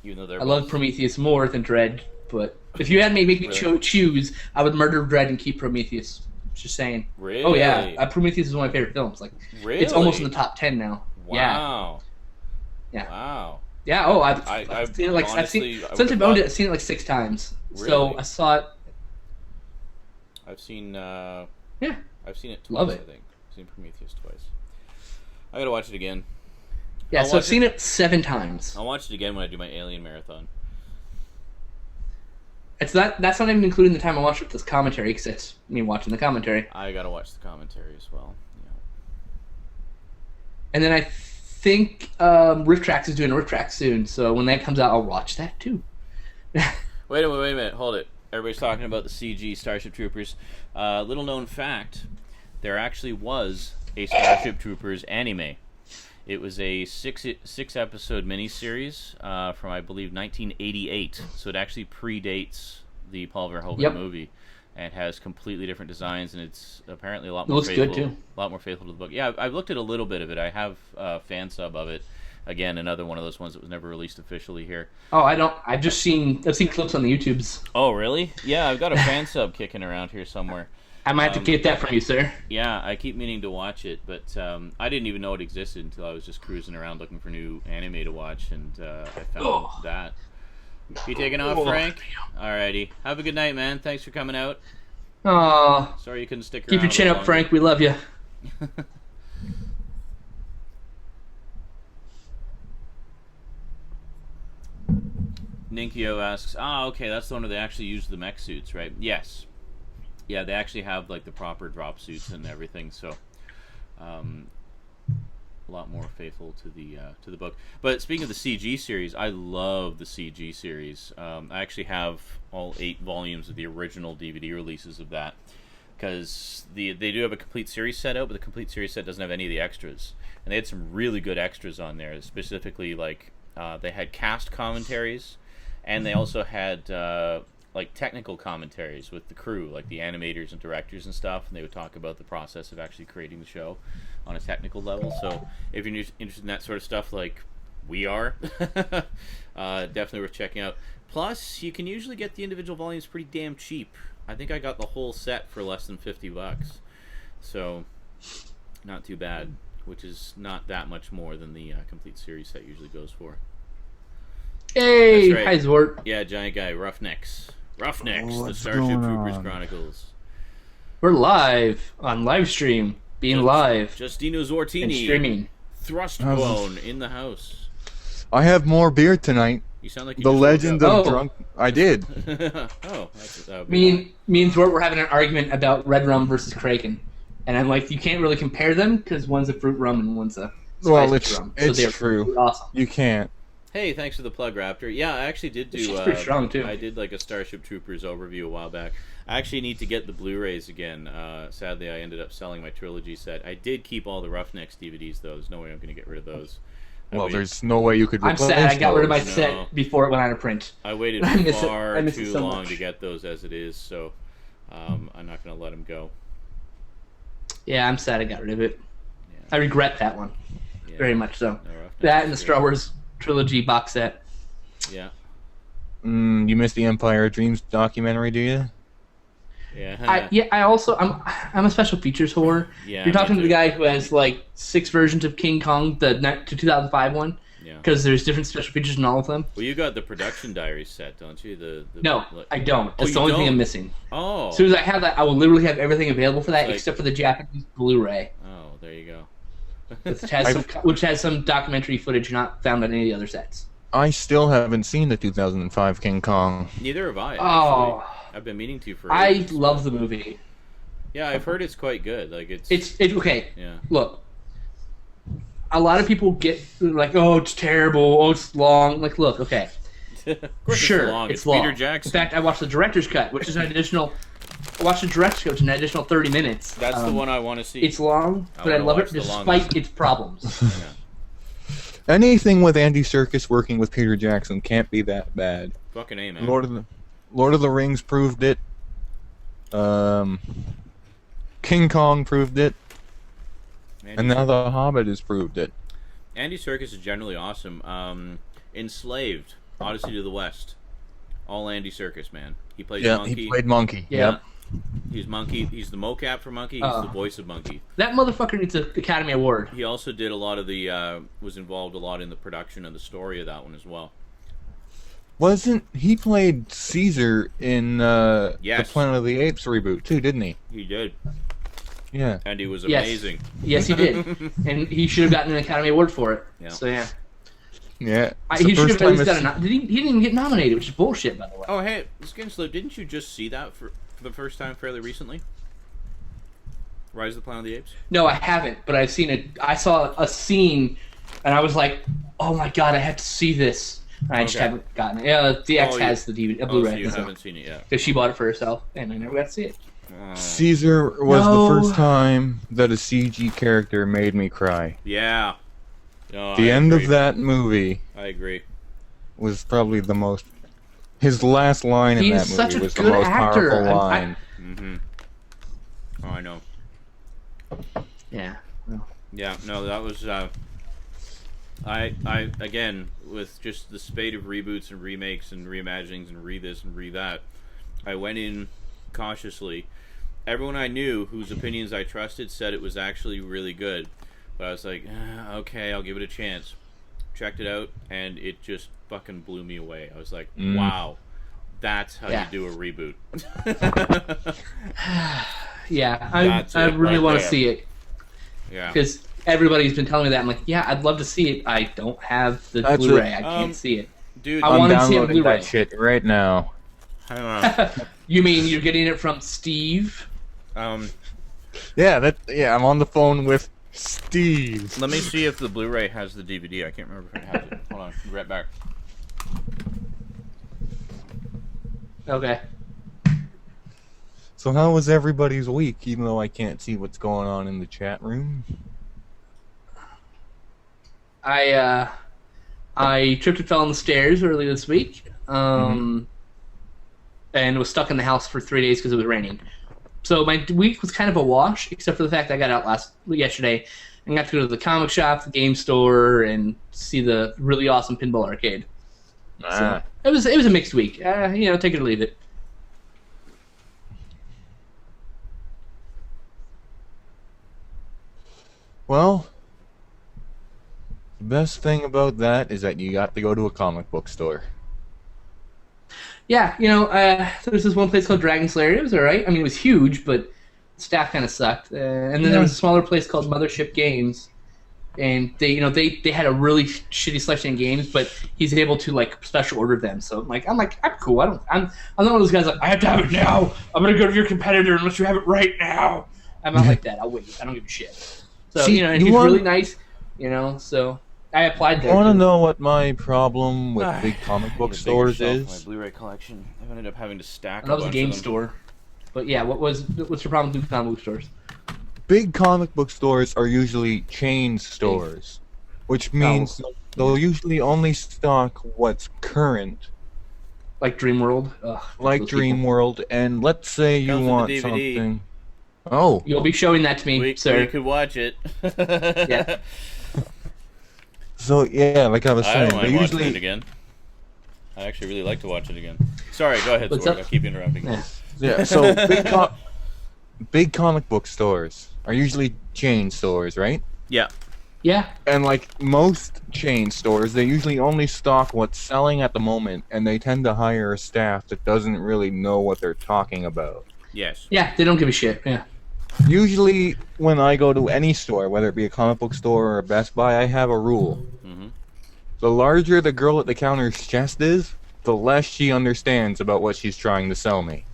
Even though they're love Prometheus more than Dread, but if you had me make me choose, I would murder Dread and keep Prometheus. Just saying. Really? Oh yeah, Prometheus is one of my favorite films. Like, really? It's almost in the top 10 now. Wow. Yeah. Wow. Yeah. Oh, I've seen it like honestly, since I've owned it, I've seen it like 6 times. Really? So I saw it. I've seen. Yeah. I've seen it twice. Love it. I think I've seen Prometheus twice. I gotta watch it again. Yeah. So I've seen it 7 times. I'll watch it again when I do my Alien marathon. It's that's not even including the time I watched with this commentary, because it's me watching the commentary. I gotta watch the commentary as well. Yeah. And then I think Rift Tracks is doing a Rift Track soon, so when that comes out, I'll watch that too. Wait a minute, hold it. Everybody's talking about the CG Starship Troopers. Little known fact, there actually was a Starship Troopers anime. It was a six episode miniseries from, I believe, 1988. So it actually predates the Paul Verhoeven movie, and has completely different designs, and it's apparently a lot more faithful. Looks good too. A lot more faithful to the book. Yeah, I've looked at a little bit of it. I have a fan sub of it. Again, another one of those ones that was never released officially here. Oh, I've seen clips on the YouTubes. Oh, really? Yeah, I've got a fan sub kicking around here somewhere. I might have to get that from you, sir. Yeah, I keep meaning to watch it, but I didn't even know it existed until I was just cruising around looking for new anime to watch, and I found that. You taking off, Frank? Alrighty. Have a good night, man. Thanks for coming out. Aw. Sorry you couldn't stick around. Keep your chin up, Frank. We love you. Ninkyo asks, okay, that's the one where they actually use the mech suits, right? Yes. Yeah, they actually have like the proper drop suits and everything, so a lot more faithful to the book. But speaking of the CG series, I love the CG series. I actually have all 8 volumes of the original DVD releases of that, because they do have a complete series set out, but the complete series set doesn't have any of the extras. And they had some really good extras on there, specifically like they had cast commentaries, and they also had like technical commentaries with the crew, like the animators and directors and stuff, and they would talk about the process of actually creating the show on a technical level. So if you're interested in that sort of stuff, like we are, definitely worth checking out. Plus, you can usually get the individual volumes pretty damn cheap. I think I got the whole set for less than $50, so not too bad, which is not that much more than the complete series set usually goes for. Hey, right. Hi Zwart. Yeah, giant guy, Roughnecks, the Starship Troopers Chronicles. We're live on Livestream, live. Justino Zortini, and streaming. Thrustbone in the house. I have more beer tonight. You sound like you the legend of drunk. I did. Me and Zwart were having an argument about red rum versus Kraken, and I'm like, you can't really compare them because one's a fruit rum and one's a spiced rum. It's true. Awesome. You can't. Hey, thanks for the plug, Raptor. Yeah, I actually did do. She's pretty strong too. I did like a Starship Troopers overview a while back. I actually need to get the Blu-rays again. Sadly, I ended up selling my trilogy set. I did keep all the Roughnecks DVDs, though. There's no way I'm going to get rid of those. Well, there's no way you could. I'm sad. I got rid of my set before it went out of print. I waited far too long to get those as it is, so I'm not going to let them go. Yeah, I'm sad I got rid of it. Yeah. I regret that one, very much so. No, that and the Star Wars trilogy box set. Yeah. You missed the Empire of Dreams documentary, do you? Yeah. I'm a special features whore. Yeah. You're talking to the guy who has like 6 versions of King Kong, the 2005 one. Yeah. Because there's different special features in all of them. Well, you got the Production Diaries set, don't you? No, I don't. That's the only thing I'm missing. Oh. As soon as I have that, I will literally have everything available for that, except for the Japanese Blu-ray. Oh, there you go. which has some documentary footage not found on any of the other sets. I still haven't seen the 2005 King Kong. Neither have I. Oh, I've been meaning to for ages. I love the movie. Yeah, I've heard it's quite good. Like it's okay. Yeah. Look, a lot of people get like, oh, it's terrible. Oh, it's long. Like, look, okay. Sure, it's long. Peter Jackson. In fact, I watched the director's cut, which is an additional. I watched the director's cut, which is an additional 30 minutes. That's the one I want to see. It's long, but I love it despite its problems. anything with Andy Serkis working with Peter Jackson can't be that bad. Fucking A, man. Lord of the Rings proved it. King Kong proved it. And now The Hobbit has proved it. Andy Serkis is generally awesome. Enslaved, Odyssey to the West. All Andy Serkis, man. He plays Monkey. He played Monkey. Yeah. Yep. He's Monkey. He's the mocap for Monkey. He's the voice of Monkey. That motherfucker needs an Academy Award. He also did a lot of the, was involved a lot in the production and the story of that one as well. He played Caesar in the Planet of the Apes reboot too, didn't he? He did. Yeah. And he was amazing. Yes, he did. And he should have gotten an Academy Award for it. Yeah. So, yeah. Yeah. He should have at least got a... He didn't even get nominated, which is bullshit, by the way. Oh, hey, Skinslip, didn't you just see that for the first time fairly recently? Rise of the Planet of the Apes? No, I haven't, but I've seen it. I saw a scene, and I was like, oh my god, I have to see this. And I just haven't gotten it. Yeah, the X has the DVD, Blu-ray. So you haven't seen it yet. Because she bought it for herself, and I never got to see it. Caesar was the first time that a CG character made me cry. Yeah. No, the end of that movie. I agree. Was probably the most. His last line in that movie was the most powerful line. Oh, I know. Yeah. Yeah. No, that was. I again, with just the spate of reboots and remakes and reimaginings and re-this and re-that, I went in cautiously. Everyone I knew whose opinions I trusted said it was actually really good. But I was like, okay, I'll give it a chance. Checked it out, and it just fucking blew me away. I was like, wow, that's how you do a reboot. Yeah, I really want to see it. Yeah. Because everybody's been telling me that. I'm like, yeah, I'd love to see it. I don't have the Blu-ray. I can't see it. Dude, I want to see it Blu-ray. That shit right now. I don't know. You mean you're getting it from Steve? Yeah, I'm on the phone with Steve. Let me see if the Blu-ray has the DVD. I can't remember if it has it. Hold on, I'll be right back. Okay. So how was everybody's week, even though I can't see what's going on in the chat room? I tripped and fell on the stairs early this week, and was stuck in the house for 3 days because it was raining. So my week was kind of a wash, except for the fact that I got out yesterday and got to go to the comic shop, the game store, and see the really awesome pinball arcade. So it was a mixed week. Take it or leave it. Well, the best thing about that is that you got to go to a comic book store. Yeah, there's this one place called Dragon Slayer. It was alright. I mean, it was huge, but the staff kind of sucked. And then there was a smaller place called Mothership Games, and they had a really shitty selection of games, but he's able to special order them. So I'm cool. I'm not one of those guys I have to have it now. I'm gonna go to your competitor unless you have it right now. I'm not like that. I'll wait. I don't give a shit. So and he's really nice. So. I applied there. I want to know what my problem with big comic book stores is. My Blu-ray collection. I ended up having to stack. That was a game store. But yeah, what's your problem with comic book stores? Big comic book stores are usually chain stores, which means they'll usually only stock what's current. Like Dreamworld. Like Dreamworld, and let's say you want something. Oh, you'll be showing that to me, sir. You could watch it. Yeah. So yeah, like I was saying, I don't like watching it again. I actually really like to watch it again. Sorry, go ahead, Sword. I keep interrupting. Yeah. So big comic book stores are usually chain stores, right? Yeah. Yeah. And most chain stores, they usually only stock what's selling at the moment, and they tend to hire a staff that doesn't really know what they're talking about. Yes. Yeah, they don't give a shit. Yeah. Usually, when I go to any store, whether it be a comic book store or a Best Buy, I have a rule. The larger the girl at the counter's chest is, the less she understands about what she's trying to sell me.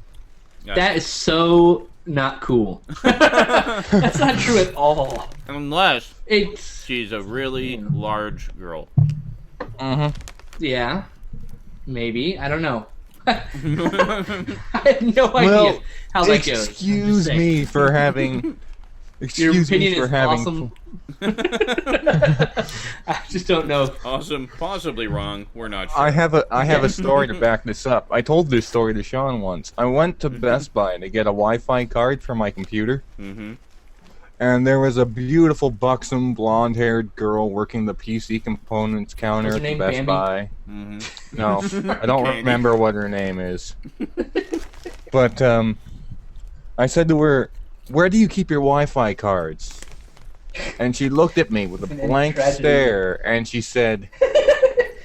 That is so not cool. That's not true at all. Unless she's a really large girl. Yeah. Maybe. I don't know. I have no idea how that goes. Excuse me for having Excuse me for having. Awesome. I just don't know. Awesome, possibly wrong. We're not sure. I have a story to back this up. I told this story to Sean once. I went to Best Buy to get a Wi-Fi card for my computer. Mm-hmm. And there was a beautiful, buxom, blonde-haired girl working the PC components counter at the Best Buy. Mm-hmm. No, I don't remember what her name is. But I said to her, "Where do you keep your Wi-Fi cards?" And she looked at me with a blank stare, and she said,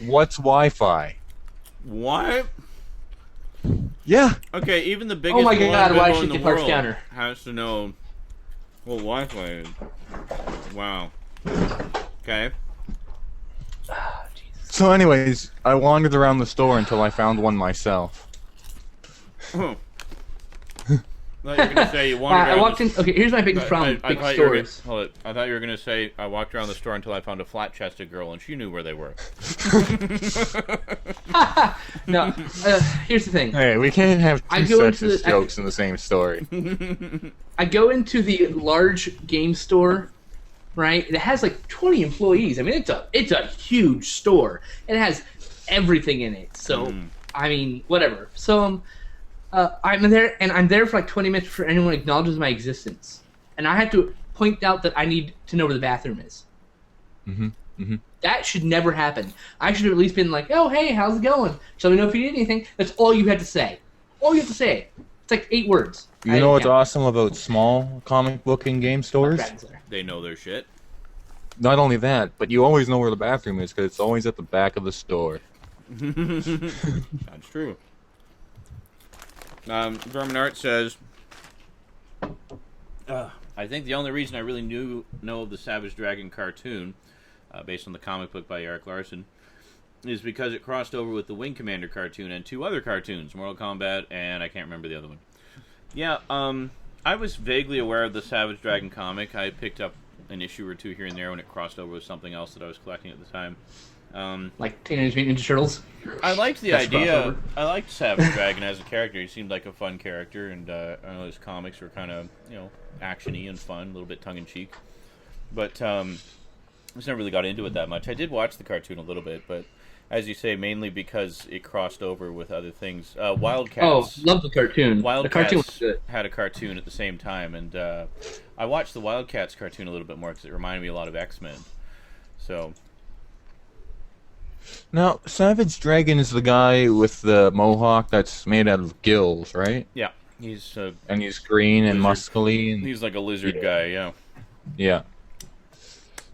"What's Wi-Fi?" What? Yeah. Okay, even the biggest Oh my God! Why should in the get parts world counter? has to know what Wi-Fi is. Wow. Okay. So anyways, I wandered around the store until I found one myself. I thought you were gonna say you wandered I walked in. Okay, here's my biggest problem. I Big thought stores. Hold it. I thought you were gonna say I walked around the store until I found a flat-chested girl and she knew where they were. No, here's the thing. Hey, we can't have I two go into sexist the- jokes in the same story. I go into the large game store, right? It has like 20 employees. I mean, it's a huge store. It has everything in it. So, I mean, whatever. So, I'm there, and I'm there for like 20 minutes before anyone acknowledges my existence. And I have to point out that I need to know where the bathroom is. That should never happen. I should have at least been like, "Oh, hey, how's it going? Just let me know if you need anything." That's all you had to say. All you have to say. It's like 8 words. You know what's awesome about small comic book and game stores? They know their shit. Not only that, but you always know where the bathroom is because it's always at the back of the store. That's true. Vermin Art says, I think the only reason I really know of the Savage Dragon cartoon, based on the comic book by Eric Larson, is because it crossed over with the Wing Commander cartoon and 2 other cartoons, Mortal Kombat, and I can't remember the other one. Yeah, I was vaguely aware of the Savage Dragon comic. I picked up an issue or 2 here and there when it crossed over with something else that I was collecting at the time. Like Teenage Mutant Ninja Turtles. I liked the idea. I liked Savage Dragon as a character. He seemed like a fun character, and I know his comics were kind of, action-y and fun, a little bit tongue-in-cheek. But I just never really got into it that much. I did watch the cartoon a little bit, but as you say, mainly because it crossed over with other things. Wildcats. Oh, love the cartoon. Wildcats the cartoon was good. had a cartoon at the same time, and I watched the Wildcats cartoon a little bit more because it reminded me a lot of X-Men. So. Now, Savage Dragon is the guy with the mohawk that's made out of gills, right? Yeah, he's and he's green and muscly. And... He's like a lizard guy, yeah. Yeah.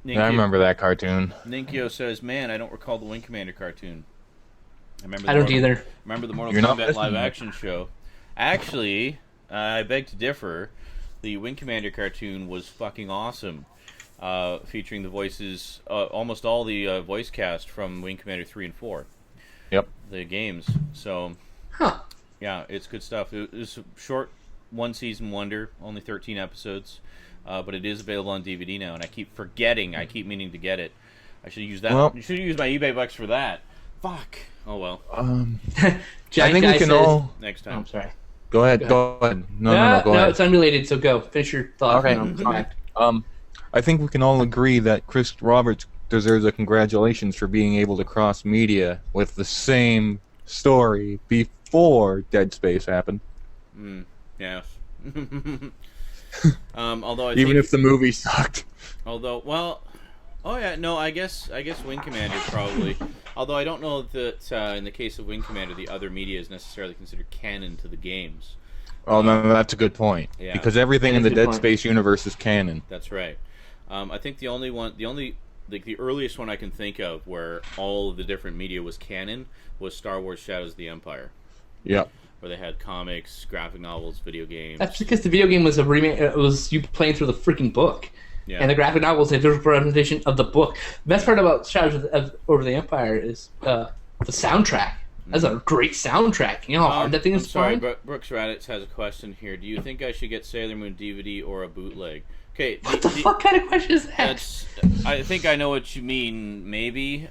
Ninkyo, I remember that cartoon. Ninkyo says, "Man, I don't recall the Wing Commander cartoon. I don't either. Remember the Mortal Kombat live-action show? Actually, I beg to differ. The Wing Commander cartoon was fucking awesome." Featuring the voices, almost all the voice cast from Wing Commander 3 and 4. Yep. The games. So, yeah, it's good stuff. It's a short, 1-season wonder, only 13 episodes, but it is available on DVD now, and I keep forgetting. I keep meaning to get it. I should use that. Well, you should use my eBay bucks for that. Fuck. Oh well. I think we can all. Next time. Oh, I'm sorry. Go ahead. Go ahead. No, go ahead. No, it's unrelated. So go finish your thought. Okay. I think we can all agree that Chris Roberts deserves a congratulations for being able to cross media with the same story before Dead Space happened. Yes. Although even if the movie sucked. Although, well, I guess Wing Commander probably. Although I don't know that in the case of Wing Commander, the other media is necessarily considered canon to the games. Oh no, that's a good point. Yeah. Because everything in the Dead Space universe is canon. That's right. I think the earliest one I can think of where all of the different media was canon was Star Wars: Shadows of the Empire. Yep. Where they had comics, graphic novels, video games. That's because the video game was a remake. It was you playing through the freaking book. Yeah. And the graphic novels a visual representation of the book. The best part about Shadows over the Empire is the soundtrack. That's a great soundtrack. You know how hard that thing is to sorry, find? but Brooks Raditz has a question here. Do you think I should get Sailor Moon DVD or a bootleg? Okay. What the fuck kind of question is that? I think I know what you mean, maybe.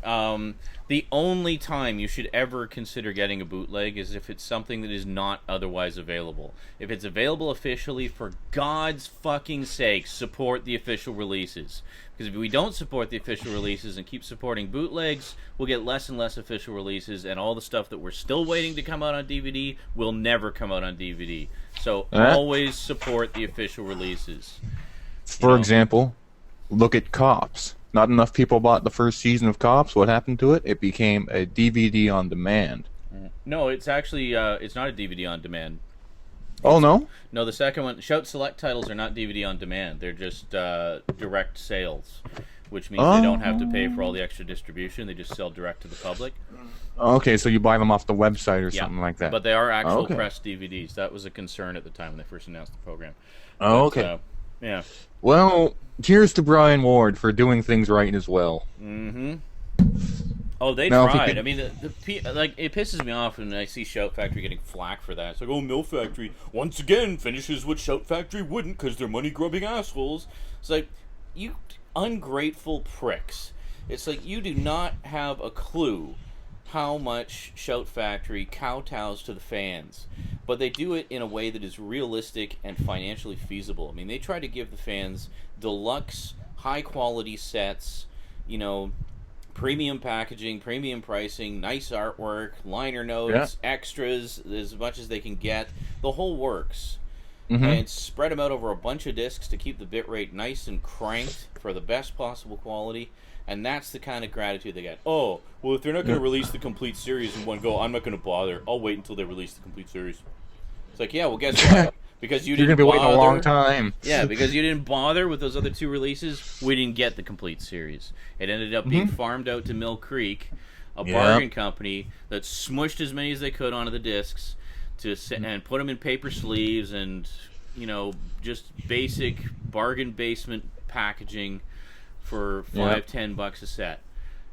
The only time you should ever consider getting a bootleg is if it's something that is not otherwise available. If it's available officially, for God's fucking sake, support the official releases. Because if we don't support the official releases and keep supporting bootlegs, we'll get less and less official releases, and all the stuff that we're still waiting to come out on DVD will never come out on DVD. So always support the official releases. For example, look at Cops. Not enough people bought the first season of Cops. What happened to it? It became a DVD on demand. No, it's actually it's not a DVD on demand. Oh, no? No, the second one, Shout Select titles are not DVD on demand. They're just direct sales, which means they don't have to pay for all the extra distribution. They just sell direct to the public. Okay, so you buy them off the website or something like that. But they are actual pressed DVDs. That was a concern at the time when they first announced the program. Okay. Yeah. Well, cheers to Brian Ward for doing things right as well. Mm-hmm. Oh, they tried. I mean, it pisses me off when I see Shout Factory getting flack for that. It's like, oh, Mill Factory once again finishes what Shout Factory wouldn't because they're money-grubbing assholes. It's like, you ungrateful pricks. It's like, you do not have a clue how much Shout Factory kowtows to the fans. But they do it in a way that is realistic and financially feasible. I mean, they try to give the fans deluxe, high-quality sets, you know, premium packaging, premium pricing, nice artwork, liner notes, extras, as much as they can get. The whole works. And spread them out over a bunch of discs to keep the bitrate nice and cranked for the best possible quality. And that's the kind of gratitude they get. Oh, well, if they're not going to release the complete series in one go, I'm not going to bother. I'll wait until they release the complete series. It's like, yeah, well, guess what? Because you didn't bother. You're going to be waiting a long time. Yeah, because you didn't bother with those other two releases, we didn't get the complete series. It ended up being farmed out to Mill Creek, a bargain company that smushed as many as they could onto the discs to sit and put them in paper sleeves and, you know, just basic bargain basement packaging for $5-10 a set.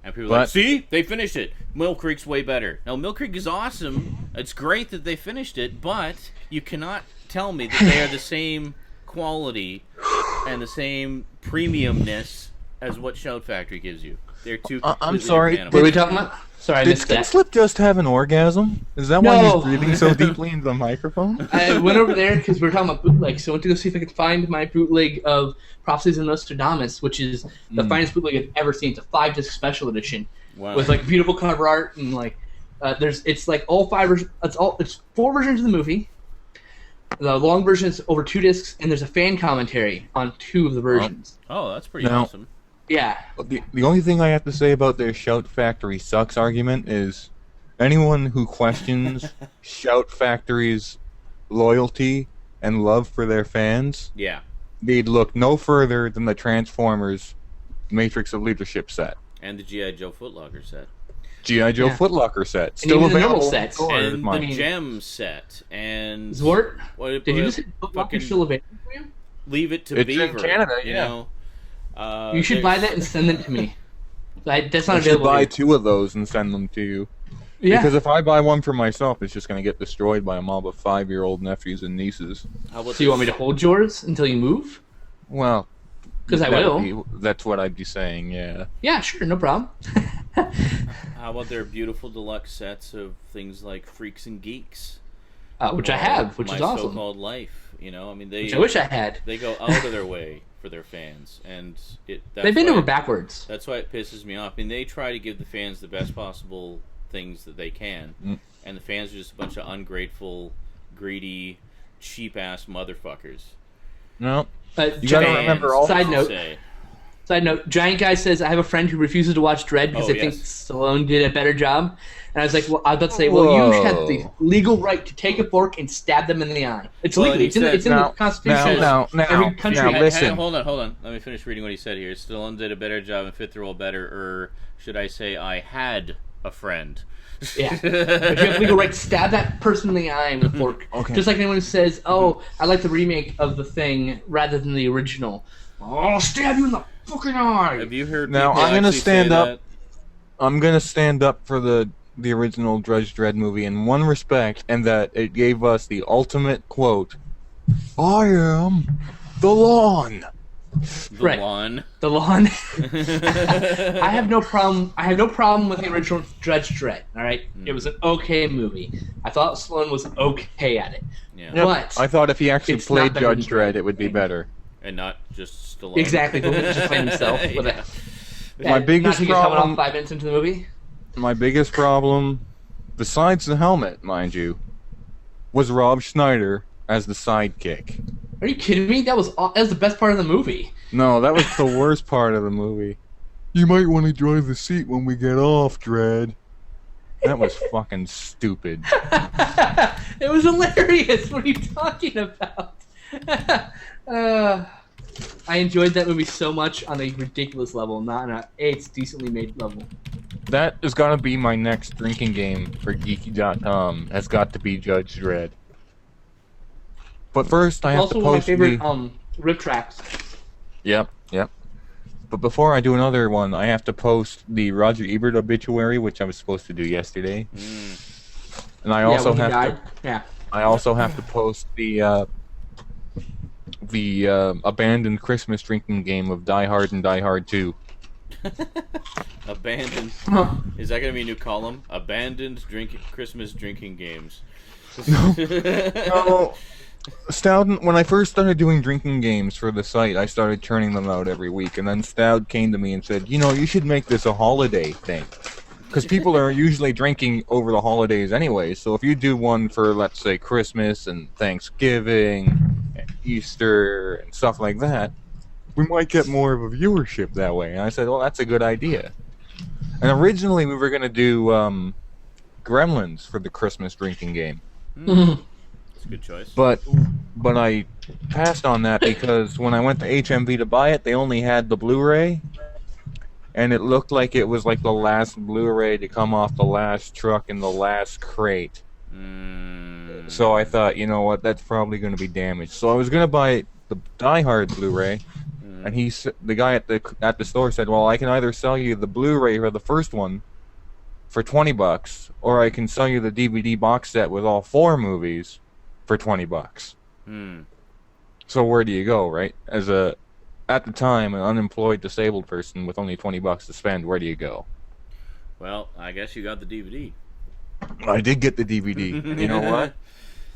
And people are like, see? They finished it. Mill Creek's way better. Now, Mill Creek is awesome. It's great that they finished it, but you cannot tell me that they are the same quality and the same premiumness as what Shout Factory gives you. They're two I'm sorry. What are we talking about? Sorry, I missed that. Did Slip just have an orgasm? Is that why he's breathing so deeply into the microphone? I went over there because we were talking about bootlegs, so I went to go see if I could find my bootleg of Prophecies of Nostradamus, which is the finest bootleg I've ever seen. It's a 5-disc special edition with like beautiful cover art and like it's like all 5 versions. It's 4 versions of the movie. The long version is over 2 discs, and there's a fan commentary on 2 of the versions. Oh, that's pretty awesome. Yeah. The only thing I have to say about their Shout Factory sucks argument is anyone who questions Shout Factory's loyalty and love for their fans, they'd look no further than the Transformers Matrix of Leadership set. And the G.I. Joe Footlocker set. G.I. Joe Footlocker set. Still available. Sets. And the Gem set. And Zwart, did you just say Footlocker's still available for you? Leave It to it's Beaver. in Canada, you know. You should buy that and send it to me. That's not available. I should buy 2 of those and send them to you. Yeah. Because if I buy one for myself, it's just going to get destroyed by a mob of 5-year-old nephews and nieces. So you want me to hold yours until you move? Well, because I will. That's what I'd be saying, yeah. Yeah, sure, no problem. How about their beautiful deluxe sets of things like Freaks and Geeks? Which I have, which is awesome. My So-Called Life, you know? I mean, which I wish I had. They go out of their way for their fans, and they've been over backwards. That's why it pisses me off. I mean, they try to give the fans the best possible things that they can, and the fans are just a bunch of ungrateful, greedy, cheap-ass motherfuckers. No. You gotta remember all. Side note, Giant Guy says, I have a friend who refuses to watch Dredd because they think Stallone did a better job. And I was like, well, I was about to say, well, you should have the legal right to take a fork and stab them in the eye. It's legal. It's in the Constitution. Every country. Listen. Hold on. Let me finish reading what he said here. Stallone did a better job and fit the role better, or should I say I had a friend. Yeah. But you have legal right to stab that person in the eye with a fork. Okay. Just like anyone who says, oh, I like the remake of The Thing rather than the original. Oh, I'll stab you in the fucking eye. Have you heard now, I'm going to stand up. I'm going to stand up for the original Judge Dredd movie in one respect, and that it gave us the ultimate quote, I am the lawn. The lawn. The lawn. I have no problem with the original Judge Dredd. All right, It was an okay movie. I thought Stallone was okay at it. Yeah. But I thought if he actually played Judge Dredd, it would be better. And not just Stallone. Exactly, just playing himself. My biggest problem. Off 5 minutes into the movie. My biggest problem, besides the helmet, mind you, was Rob Schneider as the sidekick. Are you kidding me? That was the best part of the movie. No, that was the worst part of the movie. You might want to drive the seat when we get off, Dredd. That was fucking stupid. It was hilarious. What are you talking about? I enjoyed that movie so much on a ridiculous level, not on it's decently made level. That is gonna be my next drinking game for Geeky.com. Has got to be Judge Dredd. But first, I have to post also my favorite rip tracks. Yep. But before I do another one, I have to post the Roger Ebert obituary, which I was supposed to do yesterday. And I also I also have to post the abandoned Christmas drinking game of Die Hard and Die Hard 2. Abandoned. Is that going to be a new column? Abandoned Christmas drinking games. No. Stout, when I first started doing drinking games for the site, I started churning them out every week, and then Stout came to me and said, you should make this a holiday thing. Because people are usually drinking over the holidays anyway, so if you do one for, let's say, Christmas and Thanksgiving and Easter and stuff like that, we might get more of a viewership that way. And I said, well, that's a good idea. And originally we were going to do Gremlins for the Christmas drinking game. That's a good choice. But I passed on that because when I went to HMV to buy it, they only had the Blu-ray. And it looked like it was like the last Blu-ray to come off the last truck in the last crate. So I thought, you know what, that's probably going to be damaged. So I was going to buy the Die Hard Blu-ray. And the guy at the store said, well, I can either sell you the Blu-ray or the first one for $20, or I can sell you the DVD box set with all 4 movies for $20. So where do you go, right? As at the time, an unemployed disabled person with only $20 to spend, where do you go? Well, I guess you got the DVD. I did get the DVD. And you know what?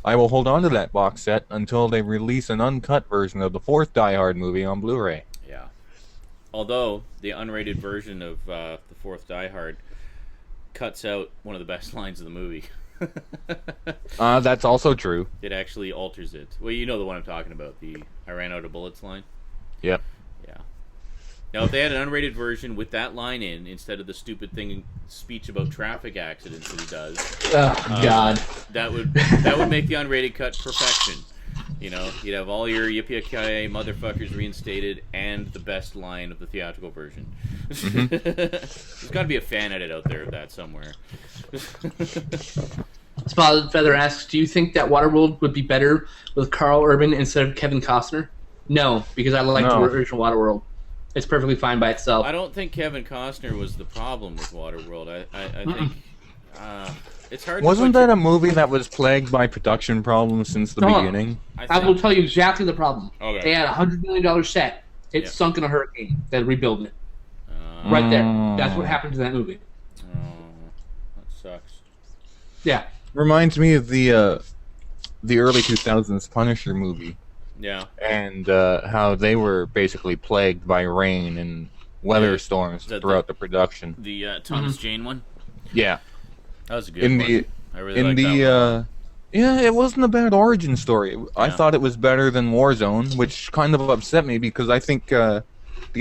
I will hold on to that box set until they release an uncut version of the 4th Die Hard movie on Blu-ray. Yeah. Although, the unrated version of the 4th Die Hard cuts out one of the best lines of the movie. That's also true. It actually alters it. Well, you know the one I'm talking about, the I ran out of bullets line? Yep. Yeah. Now, if they had an unrated version with that line in, instead of the stupid speech about traffic accidents that he does, God, that would make the unrated cut perfection. You'd have all your yippee-ki-yay motherfuckers reinstated and the best line of the theatrical version. There's got to be a fan edit out there of that somewhere. Spotted Feather asks, do you think that Waterworld would be better with Carl Urban instead of Kevin Costner? No, because I like the original Waterworld. It's perfectly fine by itself. I don't think Kevin Costner was the problem with Waterworld. I think it's hard. Wasn't that a movie that was plagued by production problems since the beginning? I will tell you exactly the problem. Okay. They had a $100 million set. It sunk in a hurricane. They're rebuilding it. Right there. That's what happened to that movie. That sucks. Yeah. Reminds me of the early 2000s Punisher movie. Yeah. And how they were basically plagued by rain and weather storms throughout the production. The Thomas Jane one? Yeah. That was a good one. I really liked that one. Yeah, it wasn't a bad origin story. Yeah. I thought it was better than Warzone, which kind of upset me because I think the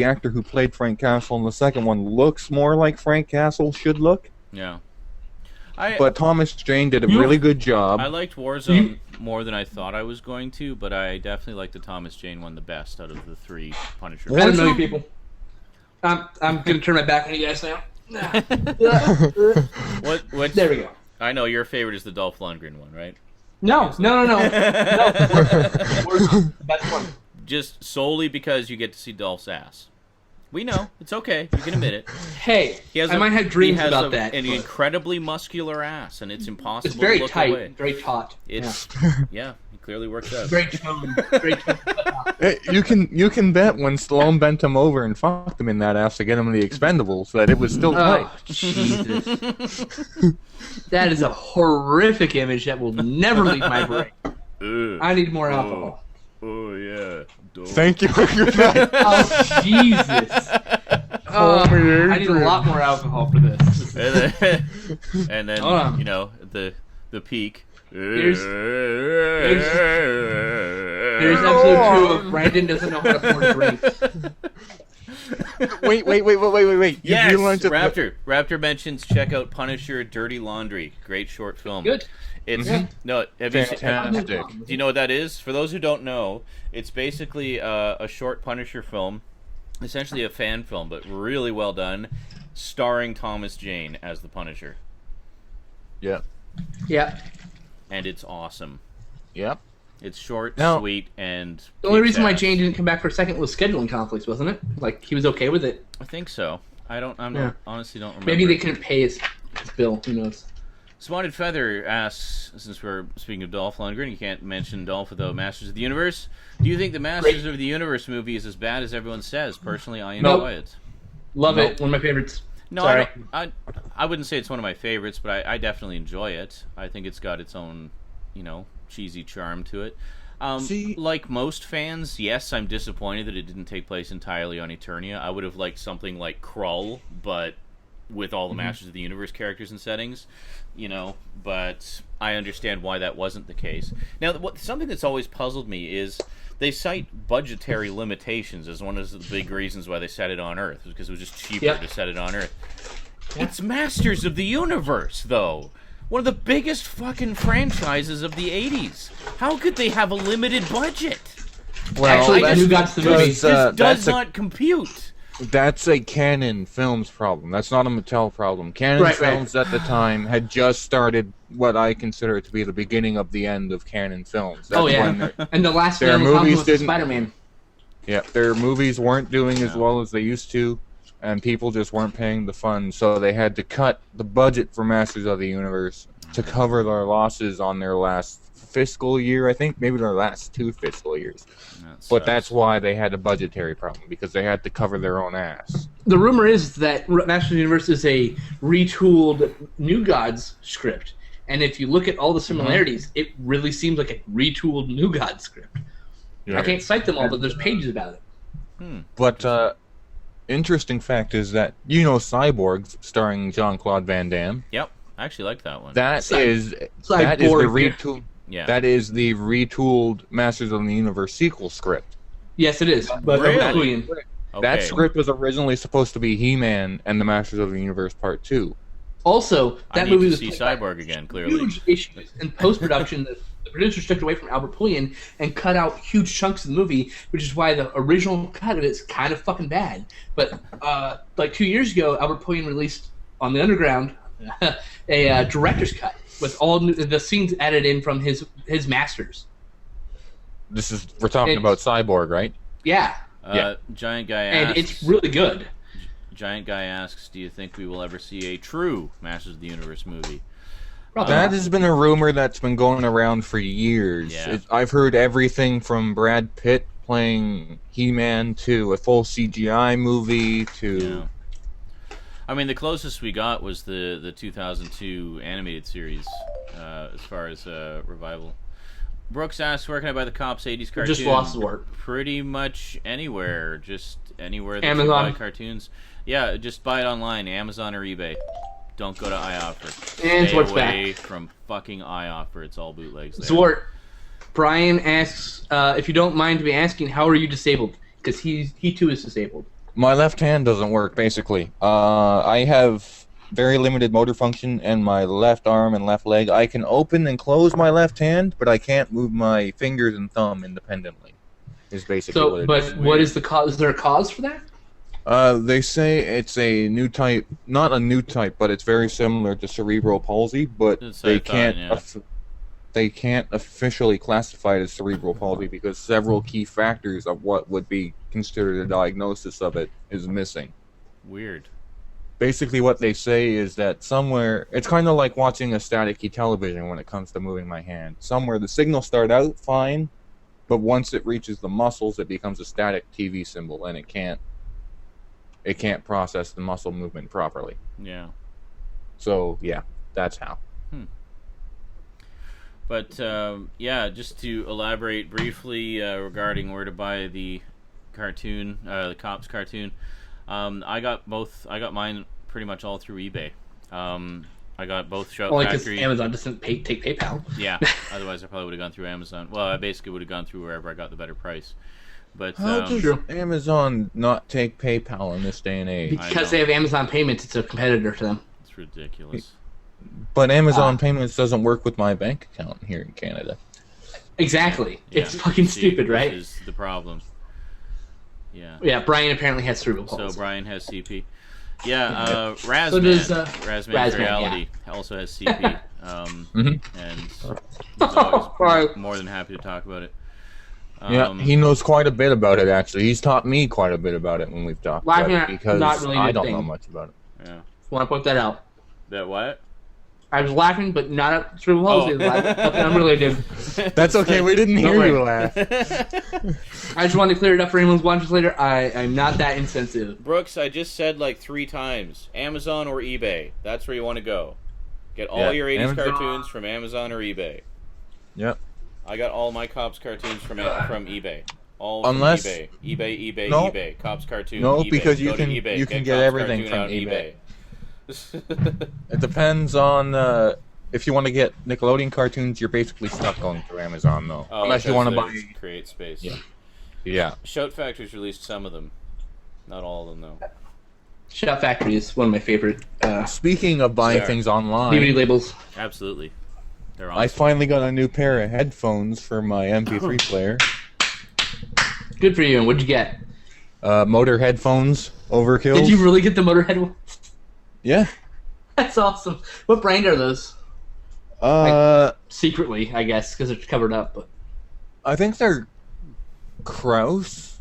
actor who played Frank Castle in the second one looks more like Frank Castle should look. Yeah. But Thomas Jane did a really good job. I liked Warzone more than I thought I was going to, but I definitely liked the Thomas Jane one the best out of the 3 Punisher. I don't know you people. I'm going to turn my back on you guys now. What? There we go. I know your favorite is the Dolph Lundgren one, right? No. Best one. Just solely because you get to see Dolph's ass. We know. It's okay. You can admit it. Hey, I might have dreams about that. An incredibly muscular ass, and it's impossible it's very to look tight, away. Very taut. It's yeah, it clearly works out. Very toned. Very toned. Hey, you can bet when Stallone bent him over and fucked him in that ass to get him the Expendables that it was still tight. Jesus. That is a horrific image that will never leave my brain. I need more alcohol. Oh yeah. Thank you for your night. Oh Jesus. I need a lot more alcohol for this. And then you know, the peak. Here's episode 2 of Brandon doesn't know how to pour drinks. Wait. Yes, Raptor mentions check out Punisher Dirty Laundry. Great short film. Good. It's no. Have fantastic. Do you know what that is? For those who don't know, it's basically a short Punisher film, essentially a fan film, but really well done, starring Thomas Jane as the Punisher. Yeah. Yeah. And it's awesome. Yep. It's short, sweet, and the only reason why Jane didn't come back for a second was scheduling conflicts, wasn't it? Like he was okay with it. I think so. Honestly don't remember. Maybe they couldn't pay his bill. Who knows? Spotted Feather asks, since we're speaking of Dolph Lundgren, you can't mention Dolph without Masters of the Universe. Do you think the Masters of the Universe movie is as bad as everyone says? Personally, I enjoy it. Love it. One of my favorites. No, Sorry. I wouldn't say it's one of my favorites, but I definitely enjoy it. I think it's got its own, cheesy charm to it. Like most fans, yes, I'm disappointed that it didn't take place entirely on Eternia. I would have liked something like Krull, but with all the Masters of the Universe characters and settings, but I understand why that wasn't the case. Now, something that's always puzzled me is they cite budgetary limitations as one of the big reasons why they set it on Earth, because it was just cheaper to set it on Earth. Yeah. It's Masters of the Universe, though. One of the biggest fucking franchises of the 80s. How could they have a limited budget? Well, actually, who got the movie? This does not compute. That's a Canon Films problem. That's not a Mattel problem. Canon Films at the time had just started what I consider to be the beginning of the end of Canon Films. That's and the last film was Spider-Man. Yeah, their movies weren't doing as well as they used to, and people just weren't paying the funds, so they had to cut the budget for Masters of the Universe to cover their losses on their last fiscal year, I think, maybe their last 2 fiscal years. But that's why they had a budgetary problem, because they had to cover their own ass. The rumor is that Masters of the Universe is a retooled New Gods script, and if you look at all the similarities, it really seems like a retooled New Gods script. Yeah. I can't cite them all, but there's pages about it. But interesting fact is that Cyborg, starring Jean-Claude Van Damme. Yep, I actually like that one. That is the retool. Yeah. That is the retooled Masters of the Universe sequel script. Yes, it is. But really? That script was originally supposed to be He-Man and the Masters of the Universe Part 2. Also, that movie was see Cyborg again, clearly. Huge issues in post-production. The producers took it away from Albert Pullian and cut out huge chunks of the movie, which is why the original cut of it's kind of fucking bad. But like 2 years ago, Albert Pullian released on the Underground a director's cut with all the scenes added in from his masters. We're talking about Cyborg, right? Yeah. Giant Guy asks, and it's really good. Giant Guy asks, do you think we will ever see a true Masters of the Universe movie? That has been a rumor that's been going around for years. Yeah. I've heard everything from Brad Pitt playing He-Man to a full CGI movie to... Yeah. I mean, the closest we got was the 2002 animated series, as far as revival. Brooks asks, where can I buy the Cops 80s cartoon? Just lost work. Pretty much anywhere. Just anywhere that Amazon. you buy cartoons. Yeah, just buy it online, Amazon or eBay. Don't go to iOffer. And Stay Zwart's away back. from fucking iOffer. It's all bootlegs there. Zwart. Brian asks, if you don't mind me asking, how are you disabled? Because he too is disabled. My left hand doesn't work, basically. I have very limited motor function in my left arm and left leg. I can open and close my left hand, but I can't move my fingers and thumb independently. Is basically what it is. But what is the cause? Is there a cause for that? They say it's a new type, not a new type, but it's very similar to cerebral palsy, but they can't they can't officially classify it as cerebral palsy because several key factors of what would be considered a diagnosis of it is missing. Weird. Basically what they say is that somewhere, it's kind of like watching a staticky television when it comes to moving my hand. Somewhere the signals start out fine, but once it reaches the muscles, it becomes a static TV symbol, and it can't process the muscle movement properly. Yeah. So, yeah, that's how. But, yeah, just to elaborate briefly regarding where to buy the cartoon, the Cops cartoon, I got mine pretty much all through eBay. I got both Shout Factory. Because Amazon doesn't take PayPal. Yeah, otherwise I probably would have gone through Amazon. Well, I basically would have gone through wherever I got the better price. But how does Amazon not take PayPal in this day and age? Because they have Amazon Payments, it's a competitor to them. It's ridiculous. But Amazon Payments doesn't work with my bank account here in Canada. Exactly. Yeah. It's fucking stupid, right? This is the problem. Yeah. Yeah, Brian apparently has cerebral palsy. So Brian has CP. Yeah, Razman. So does, Razman's Razman, Reality also has CP. And he's always more than happy to talk about it. Yeah, he knows quite a bit about it, actually. He's taught me quite a bit about it when we've talked about it, because not really I don't know much about it. Yeah. Want to point that out. That what? I was laughing, but not at cerebral palsy. Something unrelated. That's okay, we didn't hear you laugh. I just wanted to clear it up for anyone who watches later. I'm not that insensitive. Brooks, I just said like 3 times. Amazon or eBay. That's where you want to go. Get all your 80s cartoons from Amazon or eBay. Yep. I got all my Cops cartoons from eBay. All Unless, from eBay. eBay, no, eBay. Cops cartoon, no, eBay. because you Go can to eBay. you can get get everything from eBay. It depends on if you want to get Nickelodeon cartoons, you're basically stuck going through Amazon though. Unless you want to buy Create Space. Yeah. Shout Factory's released some of them. Not all of them though. Shout Factory is one of my favorite. Speaking of buying things online, DVD labels. Absolutely. They're awesome. I finally got a new pair of headphones for my MP3 player. Good for you. And what'd you get? Motor headphones, Overkill. Did you really get the Motorhead one? Yeah. That's awesome. What brand are those? Secretly, I guess, because they're covered up. But I think they're Kraus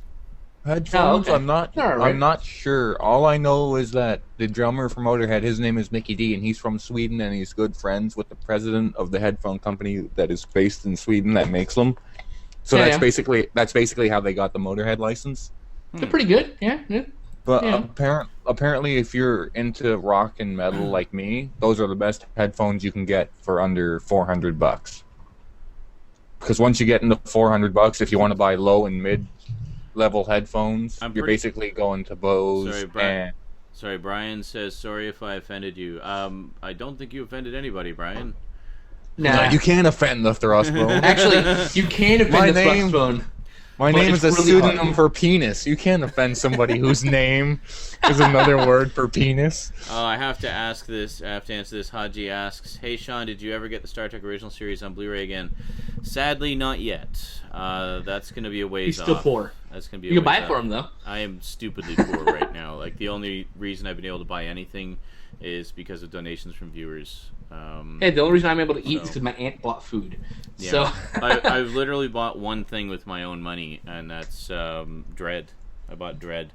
headphones. Oh, okay. I'm not sure. All I know is that the drummer for Motorhead, his name is Mickey D, and he's from Sweden, and he's good friends with the president of the headphone company that is based in Sweden that makes them. So that's basically how they got the Motorhead license. They're pretty good. Yeah. But apparently, if you're into rock and metal like me, those are the best headphones you can get for under $400. Because once you get into $400, if you want to buy low and mid-level headphones, you're basically going to Bose. Sorry, Brian says, sorry if I offended you. I don't think you offended anybody, Brian. Nah. No, you can't offend the Thrustbone. Actually, you can offend the Thrustbone. My name is a pseudonym for penis. You can't offend somebody whose name is another word for penis. I have to ask this. I have to answer this. Haji asks, "Hey Sean, did you ever get the Star Trek original series on Blu-ray again?" Sadly, not yet. That's going to be a ways off. He's still poor. That's going to be. You can buy it for him though. I am stupidly poor right now. Like the only reason I've been able to buy anything is because of donations from viewers. Hey, the only reason I'm able to eat is because my aunt bought food. Yeah. So I've literally bought one thing with my own money, and that's Dread. I bought Dread.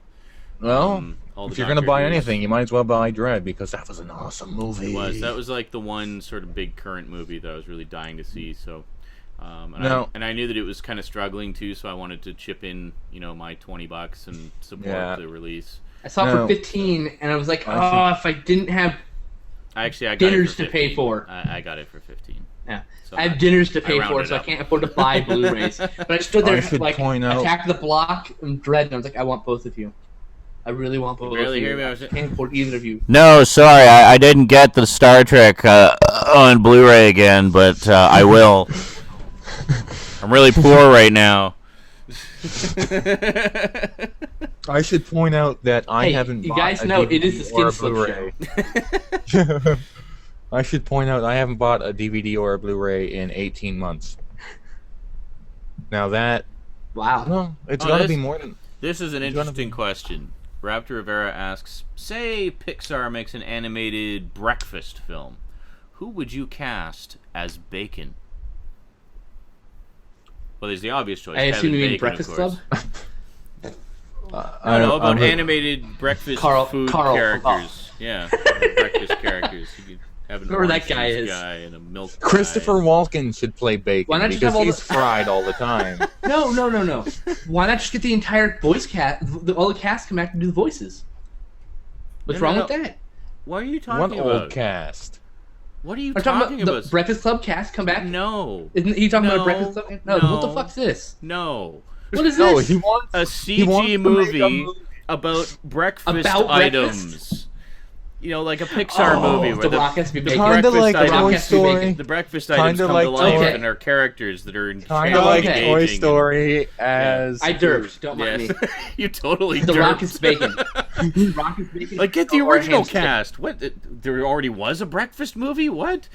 Well, if you're going to buy anything, you might as well buy Dread, because that was an awesome movie. It was. That was like the one sort of big current movie that I was really dying to see. So, I knew that it was kind of struggling too, so I wanted to chip in, my $20 and support the release. I saw it for 15, and I was like, if I didn't have I got dinners to pay for. I got it for 15. Yeah, so I have dinners to pay for, so I can't afford to buy Blu-rays. But I stood there attacked the block and Dread, and I was like, I want both of you. I really want both of you. Hear me? I can't afford either of you. No, sorry, I didn't get the Star Trek on Blu-ray again, but I will. I'm really poor right now. I should point out that I haven't bought you guys know it is the Skin Slip show. I should point out I haven't bought a DVD or a Blu-ray in 18 months. Now that... Wow. Well, it's got to be more than... This is an interesting question. Raptor Rivera asks, say Pixar makes an animated breakfast film. Who would you cast as Bacon? Well, there's the obvious choice. I assume Kevin you mean Bacon, Breakfast of Club? course. I don't know about animated breakfast food characters. Yeah, breakfast characters. You could have an whoever that guy is. and a milk Christopher guy. Walken should play Bacon Why not just because have all he's the- fried all the time. No. Why not just get the entire voice cast? All the cast come back and do the voices. What's wrong with that? What are you talking What about? old cast? What are you I'm talking about about? the Breakfast Club cast come back? No. Isn't he talking about No. a Breakfast Club? No. No. What the fuck's this? No. What is No, this? he wants A he wants CG to make a movie movie. about breakfast About items. breakfast? You know, like a Pixar movie where The Rock has to be bacon. Kinda breakfast like items- Toy has to be Story. bacon. the breakfast Kinda items come like to life Toy- and are characters that are Kind of like Okay. Toy Story as I derped. Don't mind Yes. me. You totally The derped. Rock is bacon. The Rock is bacon. Like, get the or original hamster. cast. What? There already was a breakfast movie? What?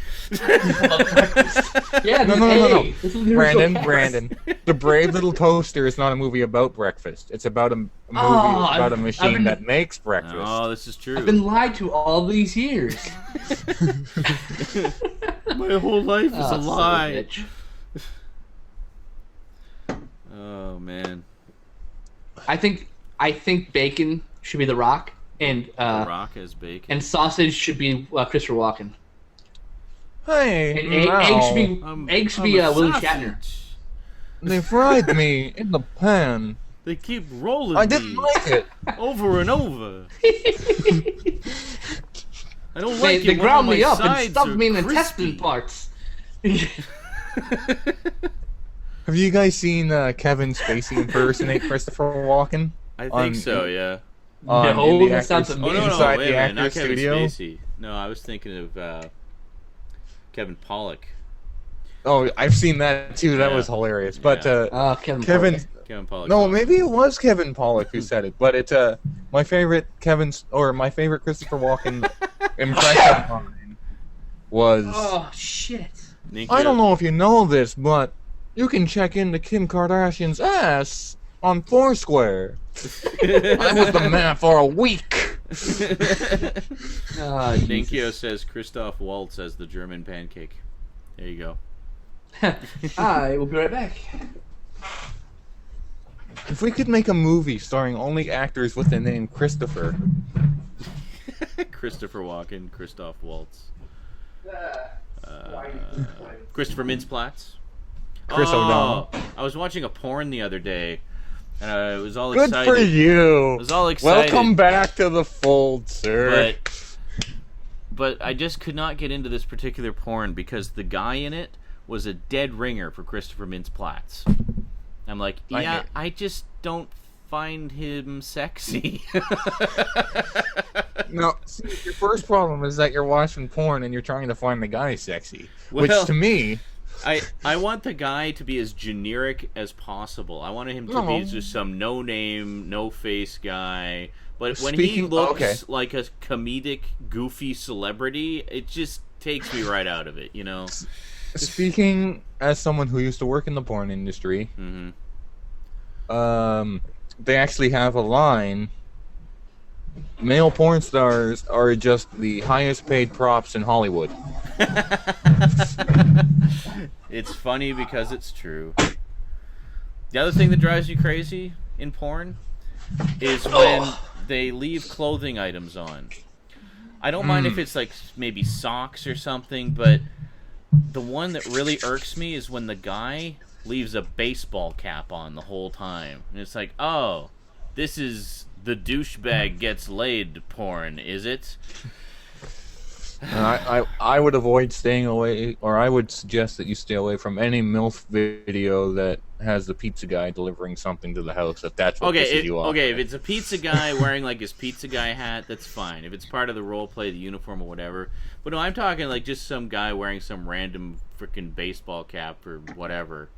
Yeah. No. This is the original cast. Brandon. The Brave Little Toaster is not a movie about breakfast. It's about a movie about a machine that makes breakfast. Oh, this is true. I've been lied to all these years. My whole life is a Son of lie. bitch. Oh man, I think bacon should be The Rock, and The Rock as bacon. and sausage should be Christopher Walken. Hey, And now, egg should be I'm a William sausage. Shatner. they fried me in the pan. They keep rolling I didn't me like it. over and over. I don't They like it when all ground my me up and sides stuffed are me in the crispy. intestine parts. Have you guys seen Kevin Spacey impersonate Christopher Walken? I On- think so, yeah. On No, in the that sounds actors- Oh, no, inside wait the a minute, not actor's Kevin studio. Spacey. No, I was thinking of Kevin Pollak. Oh, I've seen that too. That Yeah. was hilarious. But Yeah. Kevin. Kevin, Pollak. Kevin Pollak. no, maybe it was Kevin Pollak who said it. But it's my favorite my favorite Christopher Walken impression of mine was. Oh shit! I don't know if you know this, but you can check into Kim Kardashian's ass on Foursquare. I was the man for a week. Oh, Ninkyo says Christoph Waltz as the German pancake. There you go. I will be right back. If we could make a movie starring only actors with the name Christopher. Christopher Walken, Christoph Waltz. Christopher Mintz-Platz. Chris O'Donnell. I was watching a porn the other day, and I was all Good excited. for you. I was all excited. Welcome back to the fold, sir. But I just could not get into this particular porn because the guy in it was a dead ringer for Christopher Mintz-Platz. I'm like, yeah, I just don't find him sexy. No, see, your first problem is that you're watching porn and you're trying to find the guy sexy. Which, Well, to me... I want the guy to be as generic as possible. I wanted him to be just some no-name, no-face guy. But when he looks like a comedic, goofy celebrity, it just takes me right out of it, you know? Speaking as someone who used to work in the porn industry, they actually have a line. Male porn stars are just the highest paid props in Hollywood. It's funny because it's true. The other thing that drives you crazy in porn is when they leave clothing items on. I don't mind if it's like maybe socks or something, but the one that really irks me is when the guy leaves a baseball cap on the whole time. And it's like, oh, this is the douchebag gets laid porn, is it? I would avoid staying away, or I would suggest that you stay away from any MILF video that has the pizza guy delivering something to the house, if that's what pisses you off. Okay, if it's a pizza guy wearing like his pizza guy hat, that's fine. If it's part of the role play, the uniform or whatever. But no, I'm talking like just some guy wearing some random freaking baseball cap or whatever.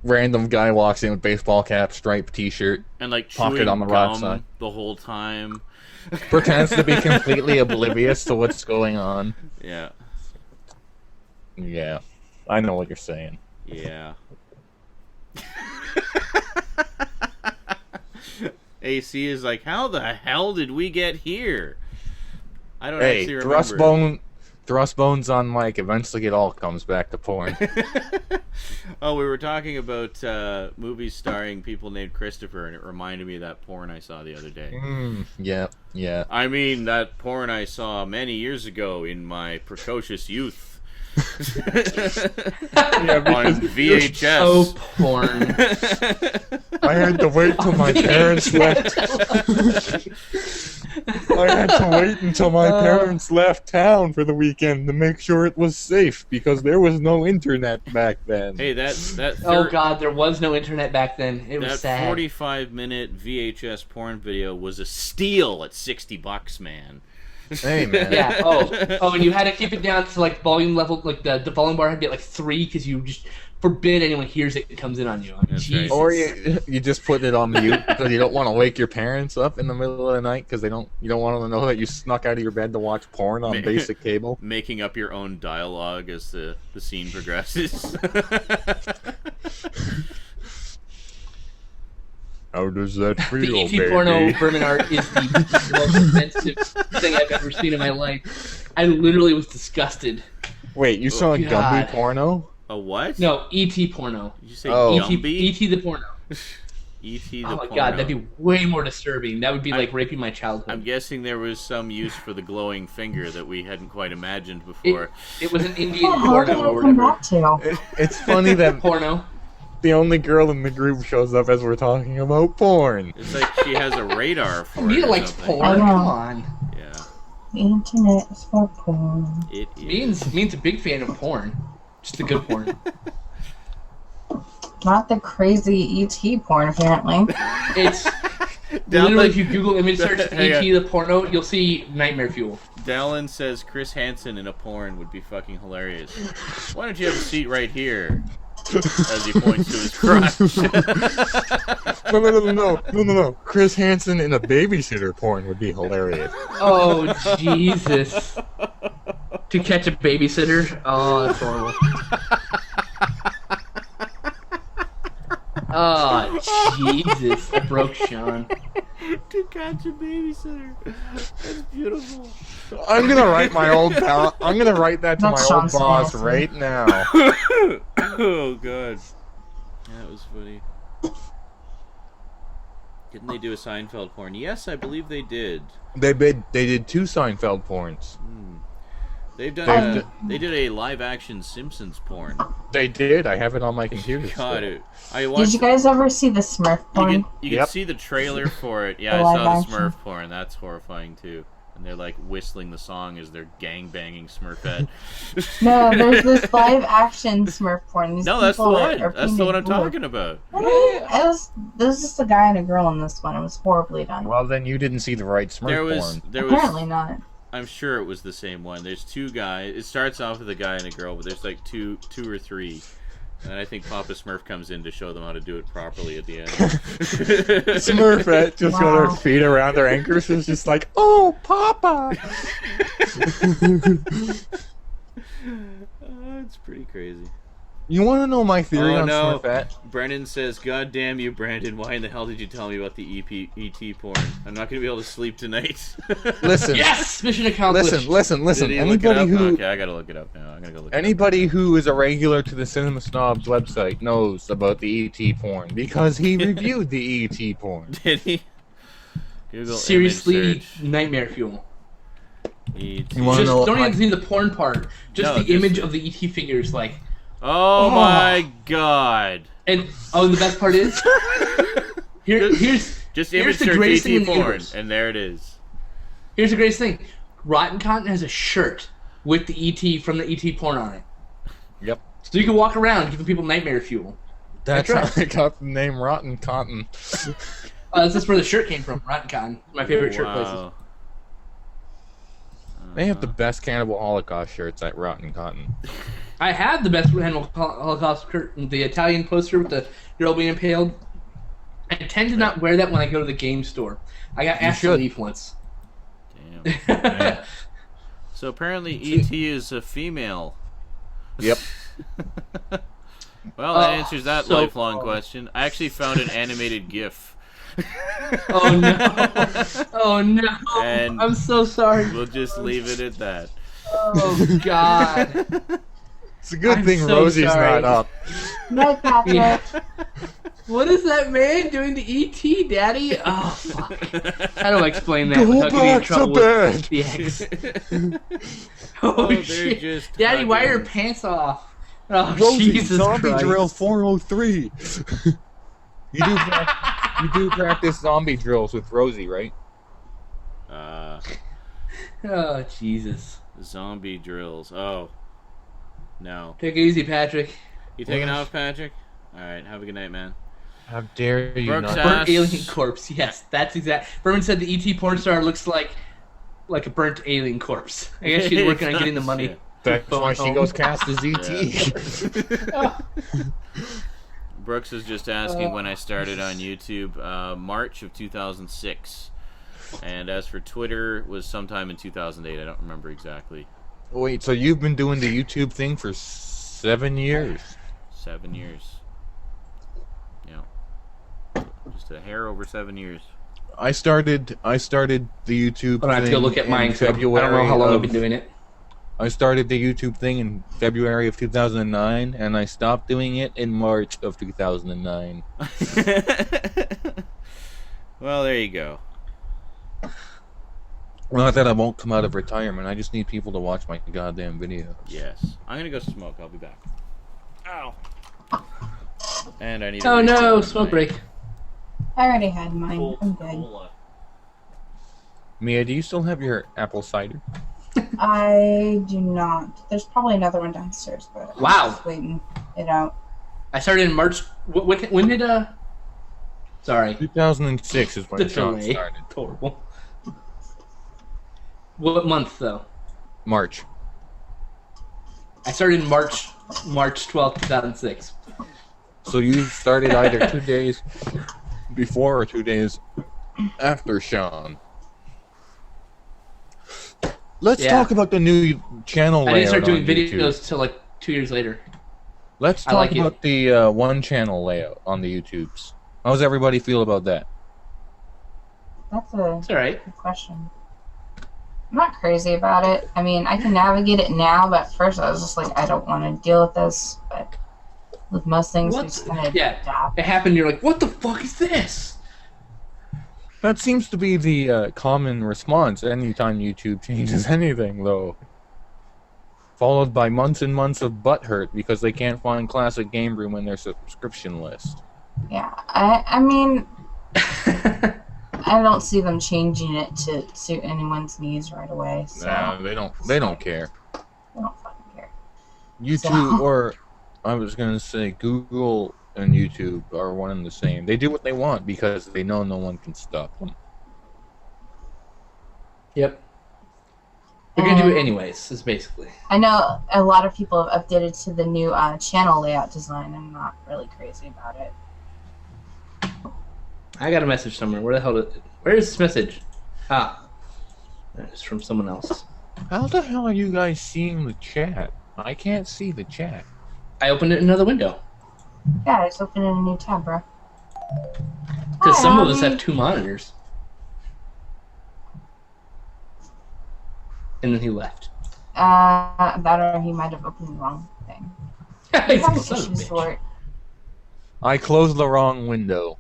Random guy walks in with baseball cap, striped t-shirt, and like pocket chewing on the right gum side. the whole time. Pretends to be completely oblivious to what's going on. Yeah. Yeah, I know what you're saying. Yeah. AC is like, how the hell did we get here? I don't actually remember. Thrust bones on Mike. Eventually, it all comes back to porn. Oh, we were talking about movies starring people named Christopher, and it reminded me of that porn I saw the other day. Yeah. I mean, that porn I saw many years ago in my precocious youth. On VHS. Oh, porn. I had to wait till my parents left. I had to wait until my parents left town for the weekend to make sure it was safe because there was no internet back then. Hey, that Oh God, there was no internet back then. It was sad. That 45-minute VHS porn video was a steal at $60, man. Hey, man. Yeah. Oh, and you had to keep it down to like volume level. Like the volume bar had to be at like 3 because you just forbid anyone hears it comes in on you. That's right. Or you just put it on mute because you don't want to wake your parents up in the middle of the night because you don't want them to know that you snuck out of your bed to watch porn on basic cable. Making up your own dialogue as the scene progresses. How does that feel, The ET baby? porno vermin art is the most offensive thing I've ever seen in my life. I literally was disgusted. Wait, you saw a God. Gumby porno? A what? No, ET porno. Did you say ET Gumby? the porno. E.T. the Oh my porno. God, that'd be way more disturbing. That would be like raping my childhood. I'm guessing there was some use for the glowing finger that we hadn't quite imagined before. It was an Indian How did porno or I come whatever. back to? It's funny that Porno. the only girl in the group shows up as we're talking about porn. It's like she has a radar for it. Mia or likes something. porn. I know. Come on. Yeah. The internet is for porn. It is. Mean's a big fan of porn. Just the good porn. Not the crazy ET porn, apparently. It's literally, if you Google image search ET the porno, you'll see Nightmare Fuel. Dallin says Chris Hansen in a porn would be fucking hilarious. Why don't you have a seat right here? As he points to his crotch. No. Chris Hansen in a babysitter porn would be hilarious. Oh, Jesus. To catch a babysitter? Oh, that's horrible. Oh, Jesus. I broke Sean. To catch a babysitter. That's beautiful. I'm gonna write my old pal. I'm gonna write that to That's my old Sean boss Smith. right now. Oh, God. That was funny. Didn't they do a Seinfeld porn? Yes, I believe they did. They did 2 Seinfeld porns. They've done. They did a live-action Simpsons porn. They did. I have it on my computer. God, I watched. Did you guys ever see the Smurf porn? You can see the trailer for it. Yeah, The I saw live the action. Smurf porn. That's horrifying too. And they're like whistling the song as they're gang-banging Smurfette. No, there's this live action Smurf porn. These No, that's the people one. are That's the one I'm painted blue. talking about. There was just a guy and a girl in this one. It was horribly done. Well, then you didn't see the right Smurf porn. Apparently not. I'm sure it was the same one. There's 2 guys. It starts off with a guy and a girl, but there's like two or three. And I think Papa Smurf comes in to show them how to do it properly at the end. Smurfette just got her feet around her ankles. It's just like, oh, Papa. It's pretty crazy. You want to know my theory on no. Smurfette? Brendan says, God damn you, Brandon. Why in the hell did you tell me about the ET porn? I'm not going to be able to sleep tonight. Listen. Yes! Mission accomplished. Listen. Did he look it Anybody up? who Okay, I got to look it up now. I'm going to go look Anybody who is a regular to the Cinema Snobs website knows about the ET porn because he reviewed the ET porn. it up. Did he? Google Seriously, image search. Nightmare Fuel. ET. You wanna Just know don't what even see the porn part. Just No, the image of the ET figures, like. Oh my God. And the best part is, here's Just here's image the search greatest thing in ET the porn, universe. and there it is. Here's the greatest thing. Rotten Cotton has a shirt with the ET from the ET porn on it. Yep. So you can walk around giving people nightmare fuel. That's right. how I got the name Rotten Cotton. That's just where the shirt came from. Rotten Cotton, my favorite shirt places. Wow. They have the best Cannibal Holocaust shirts at Rotten Cotton. I have the best Cannibal Holocaust shirt, the Italian poster with the girl being impaled. I tend to not wear that when I go to the game store. I got asked to leave once. Damn. Yeah. So apparently ET is a female. Yep. Well, that answers that lifelong question. I actually found an animated GIF. Oh no! Oh no! And I'm so sorry. we'll just leave it at that. Oh, God. It's a good I'm thing so Rosie's sorry. not up. Night, Patrick. Yeah. What is that man doing to E.T., Daddy? Oh, fuck. How do I explain that Go without getting in back to trouble bed. with the ex? Oh, they're shit. just Daddy, why are your hugging. pants off? Oh, Rosie, Jesus zombie Christ. drill 403. You do practice zombie drills with Rosie, right? Oh, Jesus. Zombie drills. Oh. No. Take it easy, Patrick. You taking off, Patrick? Alright, have a good night, man. How dare you Brooks not? Burnt alien corpse. Yes, that's exact. Berman said the ET porn star looks like a burnt alien corpse. I guess she's working on getting the money. Yeah. That's why she goes cast as ET. Brooks is just asking when I started on YouTube. March of 2006. And as for Twitter, it was sometime in 2008. I don't remember exactly. Wait, so you've been doing the YouTube thing for 7 years? 7 years. Yeah. Just a hair over 7 years. I started the YouTube I have to go thing look at in mine. February. I don't know how long I've been doing it. I started the YouTube thing in February of 2009, and I stopped doing it in March of 2009. Well, there you go. Not that I won't come out of retirement. I just need people to watch my goddamn videos. Yes. I'm gonna go smoke. I'll be back. Ow. And I need. Oh a no, refill smoke of my break. I already had mine. I'm good. Cola. Mia, do you still have your apple cider? I do not. There's probably another one downstairs, but Wow. I'm just waiting it out. I started in March. When did Sorry. 2006 is when The Sean delay. started. Horrible. What month though? March. I started in March 12th, 2006. So you started either 2 days before or 2 days after Sean. Let's talk about the new channel layout. I didn't start doing on videos YouTube. till like 2 years later. Let's I talk like it. about the one channel layout on the YouTubes. How does everybody feel about that? That's a It's alright. good question. I'm not crazy about it. I mean, I can navigate it now, but at first I was just like, I don't want to deal with this. But with most things, we just kind of adapt. It happened. You're like, what the fuck is this? That seems to be the common response anytime YouTube changes anything, though. Followed by months and months of butthurt because they can't find Classic Game Room in their subscription list. Yeah, I mean, I don't see them changing it to suit anyone's needs right away. So Nah, they don't care. they don't fucking care. YouTube, So- or I was gonna say Google and YouTube are one and the same. They do what they want because they know no one can stop them. Yep. They're gonna do it anyways. Is basically. I know a lot of people have updated to the new channel layout design. I'm not really crazy about it. I got a message somewhere. Where is this message? Ah, it's from someone else. How the hell are you guys seeing the chat? I can't see the chat. I opened it in another window Yeah, I just opened a new tab, bro. because Hi, some of us Abby. have 2 monitors. And then he left. That or he might have opened the wrong thing. He's I'm a son of a issues bitch. for it. I closed the wrong window.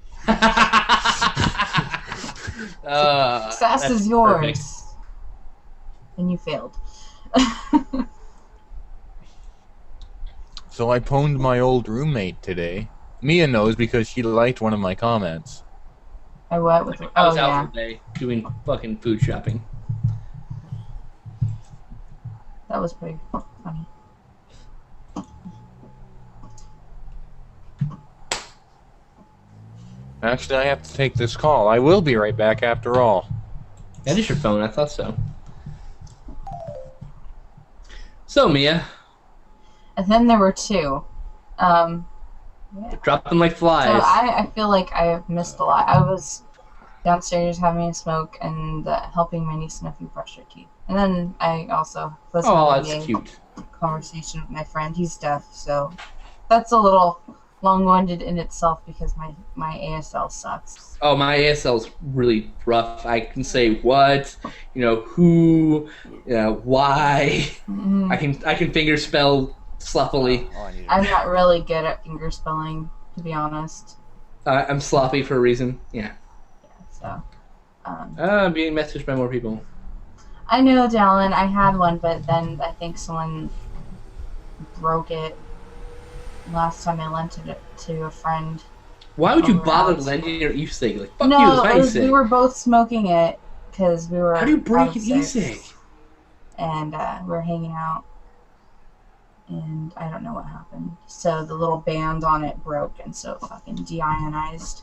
Success that's is yours. perfect. And you failed. So I pwned my old roommate today. Mia knows because she liked one of my comments. I what? With I was oh, out yeah. for the day doing fucking food shopping. That was pretty funny. Actually, I have to take this call. I will be right back after all. That is your phone. I thought so. So Mia, And then there were 2. Yeah. drop them like So flies. I feel like I missed a lot. I was downstairs having a smoke and helping my niece and nephew brush their teeth. And then I also was Oh, having that's a cute. conversation with my friend. He's deaf, so that's a little long-winded in itself because my ASL sucks. Oh, my ASL's really rough. I can say what, who, why. Mm-hmm. I can finger spell sloppily. I'm not really good at finger spelling, to be honest. I'm sloppy for a reason. Yeah. So. I'm being messaged by more people. I know, Dallin. I had one, but then I think someone broke it last time I lent it to a friend. Why would you bother lending your e-cig? Like, fuck no, you, it's my e-cig. we were both smoking it because we were. How do you break an e-cig? And we were hanging out, and I don't know what happened. So the little band on it broke, and so it fucking deionized.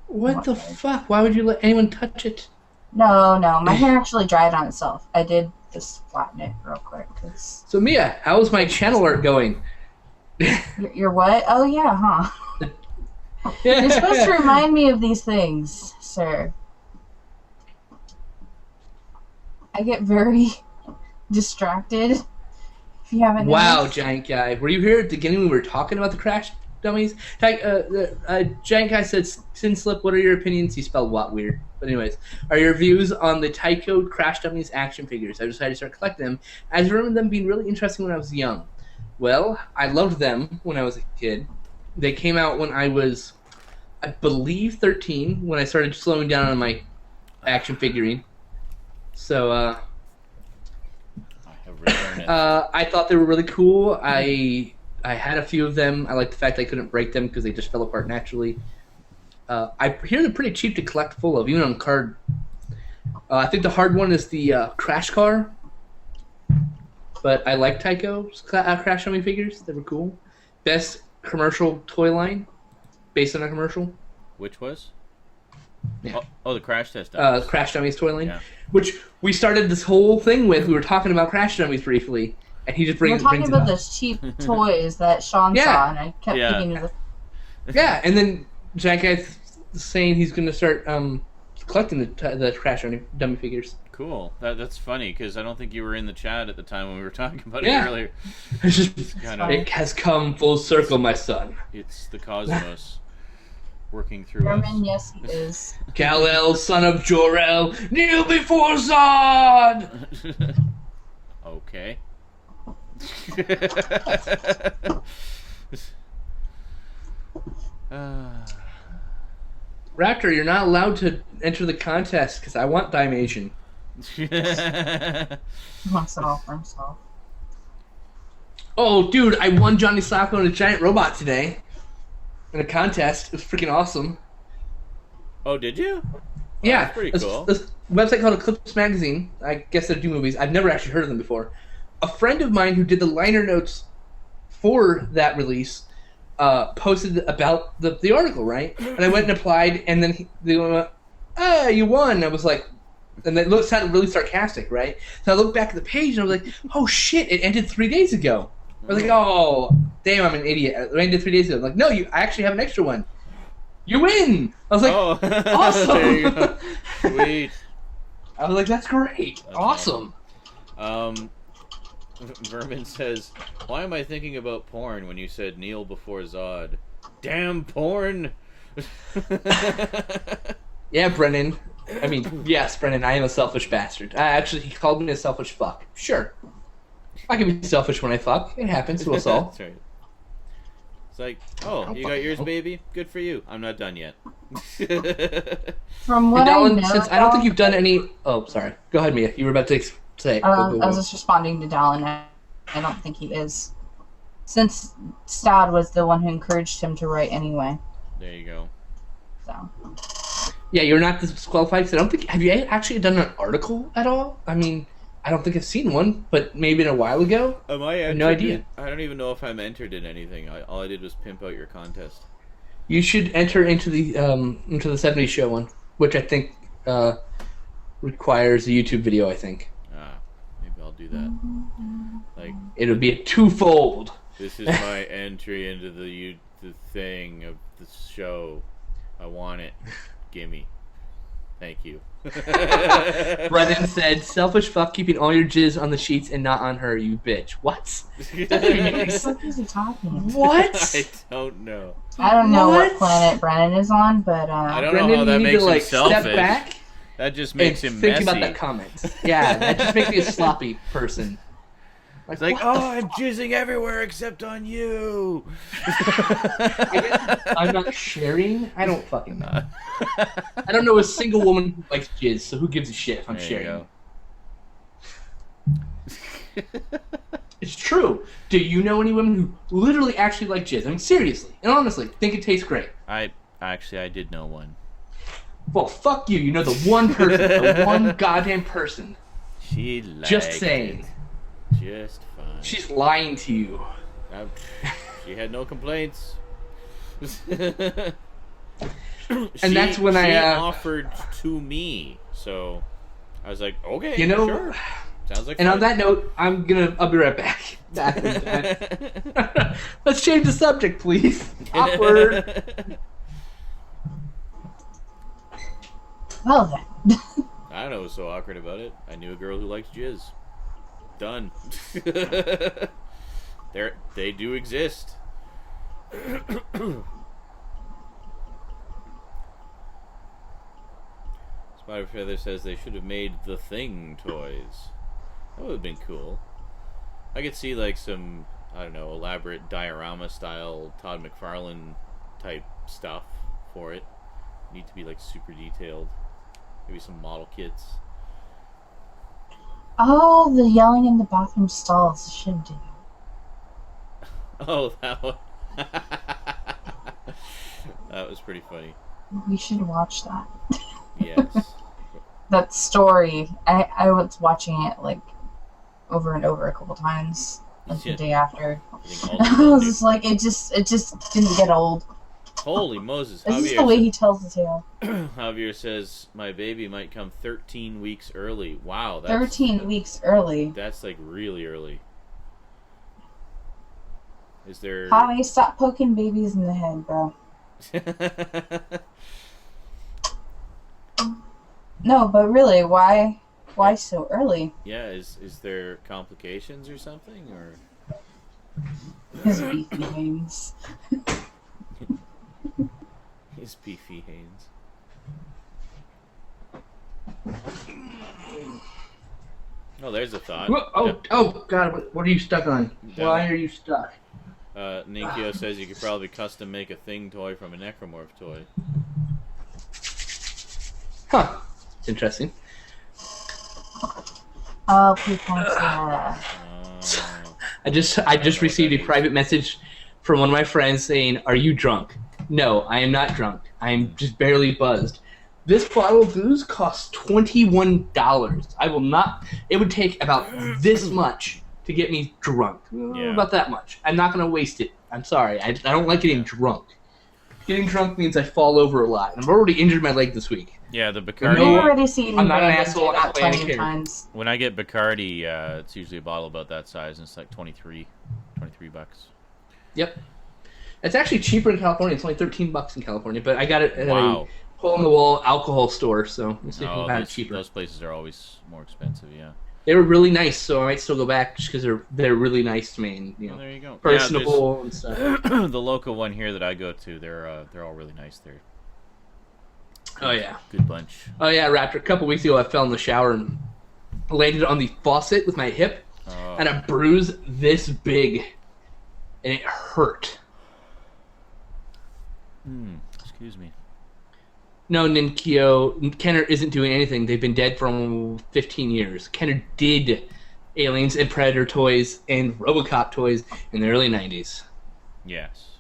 What the fuck? Why would you let anyone touch it? No, my hair actually dried on itself. I did just flatten it real quick. So Mia, how's my channel art going? Your what? Oh yeah, huh? You're supposed to remind me of these things, sir. I get very distracted. If you haven't noticed. Giant guy. Were you here at the beginning when we were talking about the crash dummies? Giant guy said, "Sin Slip, what are your opinions?" He spelled "what" weird. But anyways, are your views on the Tyco Crash Dummies action figures? I decided to start collecting them, as I remember them being really interesting when I was young. Well, I loved them when I was a kid. They came out when I was, I believe, 13, when I started slowing down on my action figurine. So, I thought they were really cool. I had a few of them. I liked the fact I couldn't break them because they just fell apart naturally. I hear they're pretty cheap to collect full of, even on card. I think the hard one is the Crash Car. But I like Tyco's Crash Dummy figures. They were cool. Best commercial toy line based on a commercial. Which was? Yeah. Oh, the Crash Test Dummies. Crash Dummies toy line. Yeah. Which we started this whole thing with. We were talking about Crash Dummies briefly. And he just brings it up. We're talking about those cheap toys that Sean saw, and I kept thinking of the... Yeah, and then Jack Guy's saying he's going to start collecting the Crash Dummy figures. Cool. That's funny, because I don't think you were in the chat at the time when we were talking about it earlier. It has come full circle, my son. It's the cosmos working through us. Yes, he is. Kal-El, son of Jor-El, kneel before Zod! Okay. Raptor, you're not allowed to enter the contest because I want Dimation. He wants it all for himself. Oh, dude, I won Johnny Sacco and a giant robot today in a contest. It was freaking awesome. Oh, did you? Yeah, that's pretty cool. This website called Eclipse Magazine. I guess they do movies. I've never actually heard of them before. A friend of mine who did the liner notes for that release posted about the article, right? And I went and applied, and then they went, you won. I was like, and it sounded really sarcastic, right? So I looked back at the page, and I was like, oh shit, it ended 3 days ago. I was like, oh, damn, I'm an idiot. It ended 3 days ago. I'm like, no, I actually have an extra one. You win! I was like, awesome! There you go. Sweet. I was like, that's great. That's awesome. Vermin says, why am I thinking about porn when you said kneel before Zod? Damn porn! Yeah, Brennan. I mean, yes, Brennan, I am a selfish bastard. Actually, he called me a selfish fuck. Sure. I can be selfish when I fuck. It happens to us all. That's right. It's like, oh, you got yours, baby? Good for you. I'm not done yet. From what I know... Since I don't think you've done any... Oh, sorry. Go ahead, Mia. You were about to say... I was just responding to Dallin. I don't think he is. Since Stad was the one who encouraged him to write anyway. There you go. So... Yeah, you're not disqualified. So I don't think... Have you actually done an article at all? I mean... I don't think I've seen one, but maybe a while ago. Am I entered? No idea. I don't even know if I'm entered in anything. All I did was pimp out your contest. You should enter into the 70s show one, which I think requires a YouTube video. I think. Maybe I'll do that. Like it'll be a twofold. This is my entry into the thing of the show. I want it. Gimme. Thank you. Brennan said, "Selfish fuck, keeping all your jizz on the sheets and not on her, you bitch." What? What is he talking? What? I don't know. I don't know what planet Brennan is on, but I don't Brennan, know how that you need makes to, him like, selfish. step back That just makes and him think messy. about that comment. Yeah, that just makes me a sloppy person. It's like, I'm jizzing everywhere except on you. I guess I'm not sharing. I don't fucking know. I don't know a single woman who likes jizz, so who gives a shit if I'm sharing? It's true. Do you know any women who literally actually like jizz? I mean, seriously and honestly, think it tastes great. I did know one. Well, fuck you. You know the one person, the one goddamn person. She liked Just saying. it. Just fine. She's lying to you. She had no complaints. And that's when she I offered to me, so I was like, okay, you know, sure. Sounds like and fun. on that note, I'll be right back. Let's change the subject, please. Awkward. well then. I don't know what's so awkward about it. I knew a girl who likes jizz. Done. They do exist. Spider Feather says they should have made the Thing toys. That would have been cool. I could see like some, I don't know, elaborate diorama style Todd McFarlane type stuff for it. Need to be like super detailed. Maybe some model kits. Oh, the yelling in the bathroom stalls should do. Oh, that one. That was pretty funny. We should watch that. Yes. That story. I was watching it like over and over a couple times, like the day after. I was just like, it just didn't get old. Holy Moses! This is the way he tells the tale. Javier says my baby might come 13 weeks early. Wow, that's 13 weeks early. That's like really early. Is there? Javi, stop poking babies in the head, bro. No, but really, why so early? Yeah, is there complications or something, or? His beefy veins. His beefy Haynes. Oh, there's a thought. Oh, God, what are you stuck on? Why are you stuck? Ninkyo says you could probably custom make a Thing toy from a Necromorph toy. Huh. It's interesting. Oh, people yeah. I just received a private message from one of my friends saying, "Are you drunk?" No, I am not drunk. I am just barely buzzed. This bottle of booze costs $21. I will not. It would take about this much to get me drunk. Yeah. About that much. I'm not going to waste it. I'm sorry. I don't like getting drunk. Getting drunk means I fall over a lot. I've already injured my leg this week. Yeah, the Bacardi. You've already seen I'm not an Brandon asshole. do that I'm playing 20 a times. When I get Bacardi, it's usually a bottle about that size, and it's like $23. Yep. It's actually cheaper in California. It's only $13 in California, but I got it at Wow. a hole-in-the-wall alcohol store, so we'll see if we can find it cheaper. Those places are always more expensive, yeah. They were really nice, so I might still go back just because they're really nice to me and There you go. personable and stuff. The local one here that I go to, they're all really nice. They're Oh yeah, good bunch. oh yeah, Raptor. A couple weeks ago, I fell in the shower and landed on the faucet with my hip, and a bruise this big, and it hurt. Excuse me. No, Ninkyo, Kenner isn't doing anything. They've been dead for 15 years. Kenner did Aliens and Predator toys and RoboCop toys in the early 90s. Yes.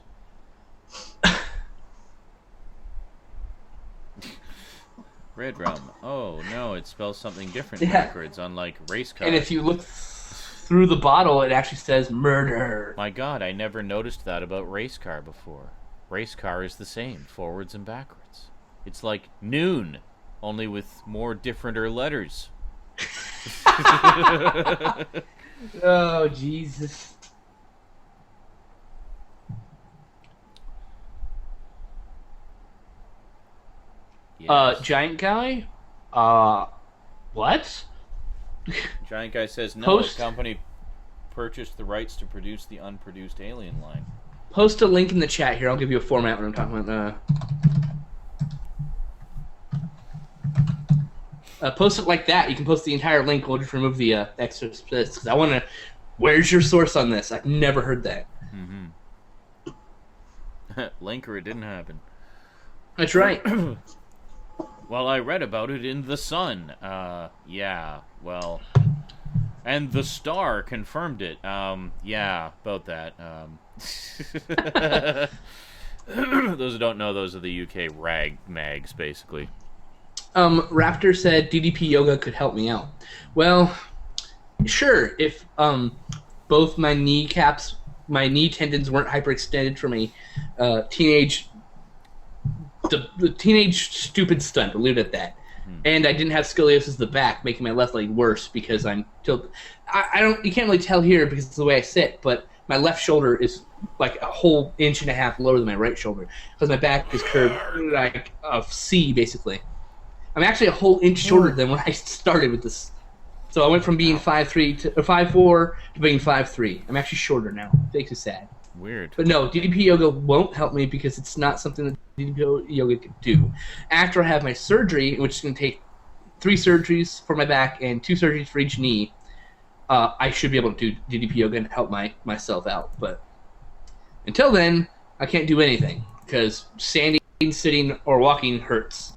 Red Realm. Oh no, it spells something different backwards, unlike race car. And if you look through the bottle, it actually says murder. My God, I never noticed that about race car before. Race car is the same, forwards and backwards. It's like noon, only with more differenter letters. Oh, Jesus. Yes. Yes. Giant Guy? What? Giant Guy says, no, the company purchased the rights to produce the unproduced Alien line. Post a link in the chat here. I'll give you a format when I'm talking about post it like that. You can post the entire link. We'll just remove the extra splits. Because I want to... Where's your source on this? I've never heard that. Link or it didn't happen. That's right. Well, I read about it in The Sun. Yeah, well... And The Star confirmed it. Yeah, about that. Those who don't know, those are the UK rag mags, basically. Raptor said DDP yoga could help me out. Well, sure, if both my knee tendons weren't hyperextended from a teenage stupid stunt, we'll leave it at that. And I didn't have scoliosis of the back, making my left leg worse because I'm tilted. You can't really tell here because it's the way I sit, but my left shoulder is like a whole inch and a half lower than my right shoulder because my back is curved like a C, basically. I'm actually a whole inch shorter than when I started with this. So I went from being 5'3" to 5'4" to being 5'3". I'm actually shorter now. It makes me sad. Weird. But no, DDP yoga won't help me because it's not something that DDP yoga can do. After I have my surgery, which is going to take 3 surgeries for my back and 2 surgeries for each knee, I should be able to do DDP yoga and help myself out. But until then, I can't do anything because standing, sitting, or walking hurts.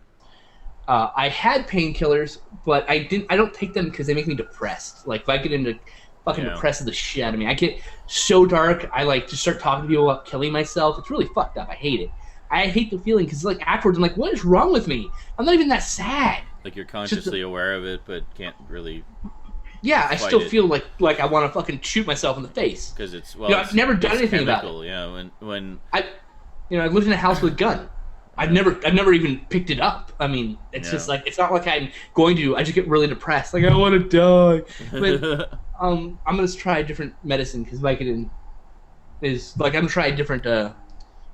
I had painkillers, but I don't take them because they make me depressed. Like if I get into fucking depresses the shit out of me. I get so dark. I like just start talking to people about killing myself. It's really fucked up. I hate it. I hate the feeling because like afterwards I'm like, what is wrong with me? I'm not even that sad. Like you're consciously aware of it, but can't really. Yeah, I still feel like I want to fucking shoot myself in the face. Because it's I've never done anything chemical, about it. Yeah, when I lived in a house with a gun. I've never even picked it up. I mean, it's just like it's not like I'm going to. I just get really depressed. Like I want to die. But I'm gonna try a different medicine because Vicodin is like I'm gonna try a different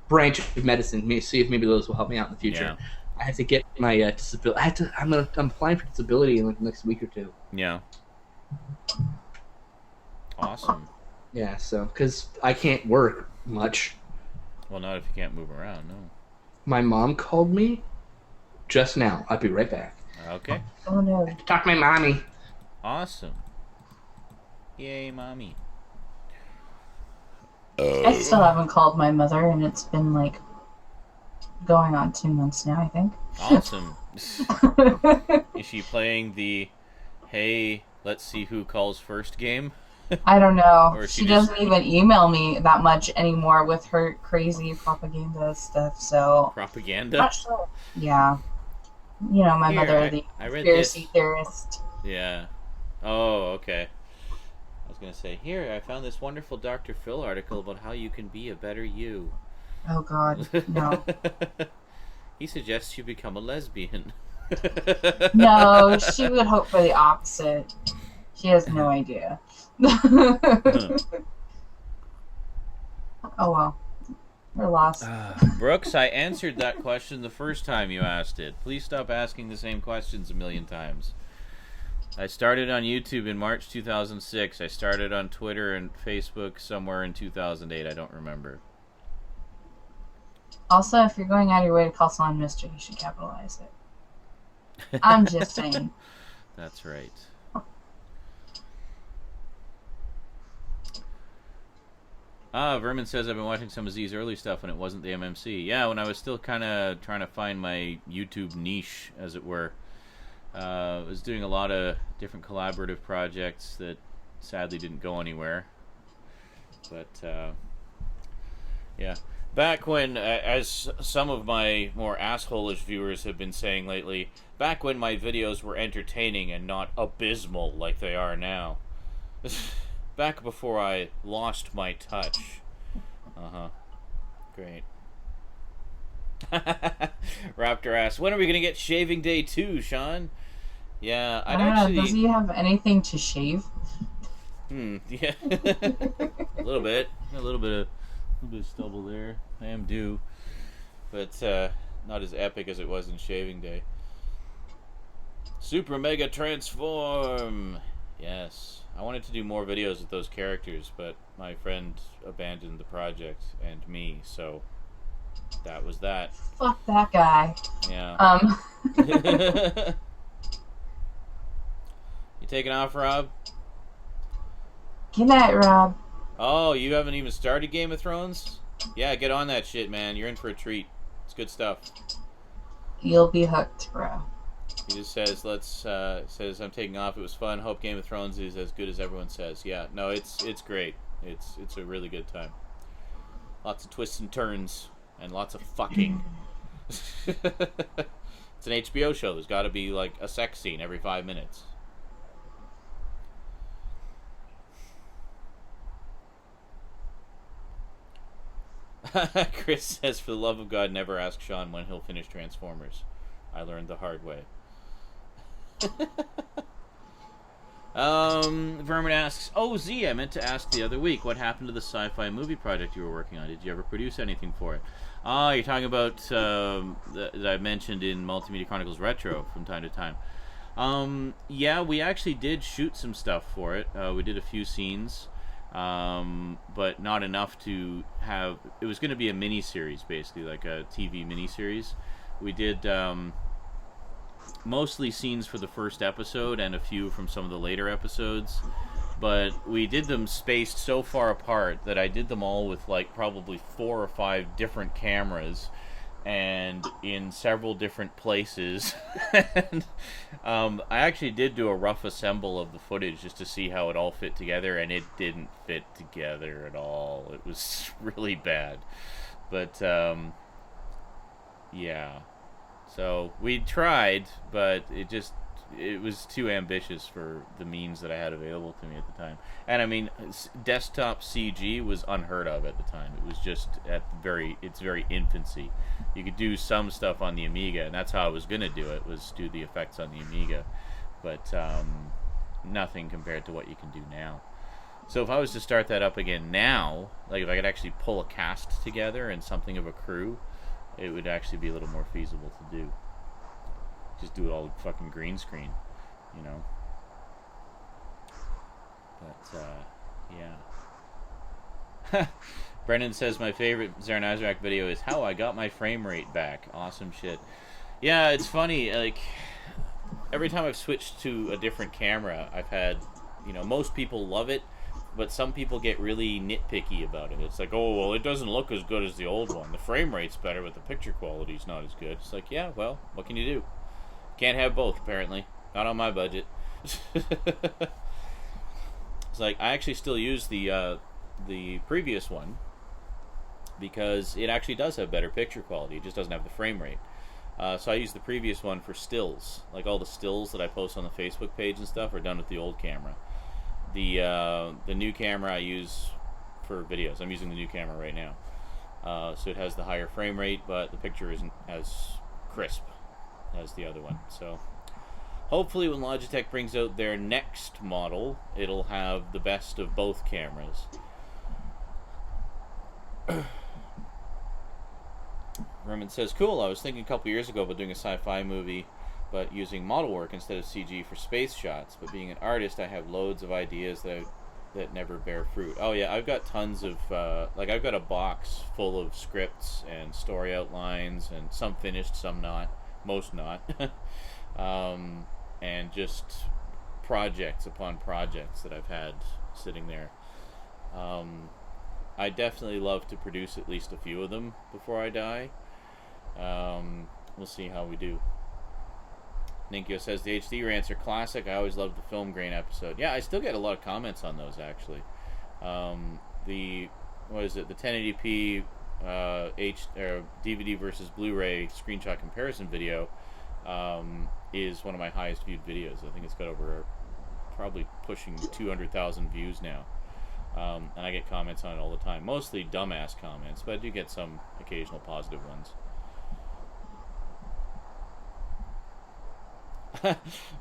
branch of medicine. See if maybe those will help me out in the future. Yeah. I have to get my disability. I'm applying for disability in like the next week or 2. Yeah. Awesome. Yeah. So because I can't work much. Well, not if you can't move around. No. My mom called me just now. I'll be right back. Okay. Oh no. Talk to my mommy. Awesome. Yay, mommy. I still haven't called my mother, and it's been like going on 2 months now, I think. Awesome. Is she playing the hey, let's see who calls first game? I don't know. Or She doesn't even email me that much anymore with her crazy propaganda stuff, so... Propaganda? Not sure. Yeah. You know, my mother, the conspiracy theorist. Yeah. Oh, okay. I was going to say, here, I found this wonderful Dr. Phil article about how you can be a better you. Oh, God. No. He suggests you become a lesbian. No, she would hope for the opposite. She has no idea. Oh well, we're lost. Brooks, I answered that question the first time you asked it. Please stop asking the same questions a million times. I started on YouTube in March 2006. I started on Twitter and Facebook somewhere in 2008. I don't remember. Also, if you're going out of your way to call someone Mister, you should capitalize it. I'm just saying. That's right. Vermin says I've been watching some of Z's early stuff when it wasn't the MMC. Yeah, when I was still kind of trying to find my YouTube niche, as it were. I was doing a lot of different collaborative projects that sadly didn't go anywhere. But, yeah. Back when, as some of my more asshole-ish viewers have been saying lately, back when my videos were entertaining and not abysmal like they are now. Back before I lost my touch. Great. Raptor asks, when are we going to get Shaving Day 2, Sean? Yeah, I'd actually... Does he have anything to shave? Yeah. A little bit. A little bit of stubble there. I am due. But, not as epic as it was in Shaving Day. Super Mega Transform! Yes. I wanted to do more videos with those characters, but my friend abandoned the project and me, so that was that. Fuck that guy. Yeah. You taking off, Rob? Good night, Rob. Oh, you haven't even started Game of Thrones? Yeah, get on that shit, man. You're in for a treat. It's good stuff. You'll be hooked, bro. He just says, says I'm taking off. It was fun. Hope Game of Thrones is as good as everyone says. Yeah, no, it's great. It's a really good time. Lots of twists and turns and lots of fucking. It's an HBO show. There's got to be like a sex scene every 5 minutes. Chris says, for the love of God, never ask Sean when he'll finish Transformers. I learned the hard way. Vermin asks, oh, Z, I meant to ask the other week, what happened to the sci-fi movie project you were working on? Did you ever produce anything for it? You're talking about that I mentioned in Multimedia Chronicles Retro from time to time. Yeah, we actually did shoot some stuff for it. We did a few scenes. But not enough to have. It was going to be a mini-series, basically, like a TV mini-series. We did mostly scenes for the first episode and a few from some of the later episodes, but we did them spaced so far apart that I did them all with like probably 4 or 5 different cameras and in several different places. And I actually did do a rough assemble of the footage just to see how it all fit together, and it didn't fit together at all. It was really bad. But yeah, so we tried, but it was too ambitious for the means that I had available to me at the time. And I mean, desktop CG was unheard of at the time. It was just at its very infancy. You could do some stuff on the Amiga, and that's how I was going to do it, was do the effects on the Amiga. But nothing compared to what you can do now. So if I was to start that up again now, like if I could actually pull a cast together and something of a crew, it would actually be a little more feasible to do. Just do it all fucking green screen, you know. But yeah. Brendan says my favorite Zarnazrak video is how I got my frame rate back. Awesome shit. Yeah, it's funny, like every time I've switched to a different camera, I've had, you know, most people love it, but some people get really nitpicky about it. It's like, oh, well, it doesn't look as good as the old one. The frame rate's better, but the picture quality's not as good. It's like, yeah, well, what can you do? Can't have both, apparently. Not on my budget. It's like, I actually still use the previous one because it actually does have better picture quality. It just doesn't have the frame rate. So I use the previous one for stills. Like all the stills that I post on the Facebook page and stuff are done with the old camera. The new camera I use for videos. I'm using the new camera right now. So it has the higher frame rate, but the picture isn't as crisp as the other one. So hopefully when Logitech brings out their next model, it'll have the best of both cameras. Roman says, cool, I was thinking a couple years ago about doing a sci-fi movie but using model work instead of CG for space shots. But being an artist, I have loads of ideas that never bear fruit. Oh yeah, I've got tons of like I've got a box full of scripts and story outlines, and some finished, some not, most not, and just projects upon projects that I've had sitting there. I definitely love to produce at least a few of them before I die. We'll see how we do. Ninkyo says the HD rants are classic. I always loved the film grain episode. Yeah, I still get a lot of comments on those actually. The 1080p DVD versus Blu-ray screenshot comparison video is one of my highest viewed videos. I think it's got over probably pushing 200,000 views now. And I get comments on it all the time. Mostly dumbass comments, but I do get some occasional positive ones.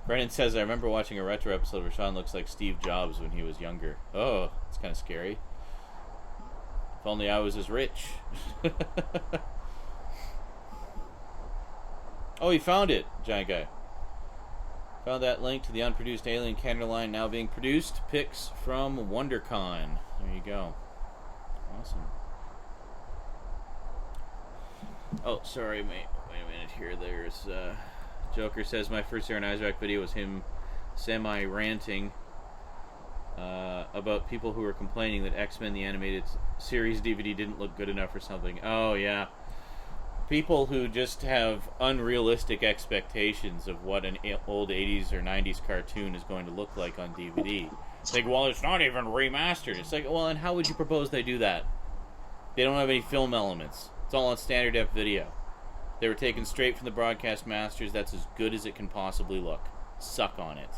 Brennan says, I remember watching a retro episode where Sean looks like Steve Jobs when he was younger. Oh, it's kind of scary. If only I was as rich. Oh, he found it, giant guy. Found that link to the unproduced Alien Canada line now being produced. Pics from WonderCon. There you go. Awesome. Oh, sorry, wait a minute here. There's Joker says my first Aaron Isaac video was him semi-ranting about people who were complaining that X-Men the Animated Series DVD didn't look good enough or something. Oh, yeah. People who just have unrealistic expectations of what an old 80s or 90s cartoon is going to look like on DVD. It's like, well, it's not even remastered. It's like, well, and how would you propose they do that? They don't have any film elements. It's all on standard def video. They were taken straight from the broadcast masters. That's as good as it can possibly look. Suck on it.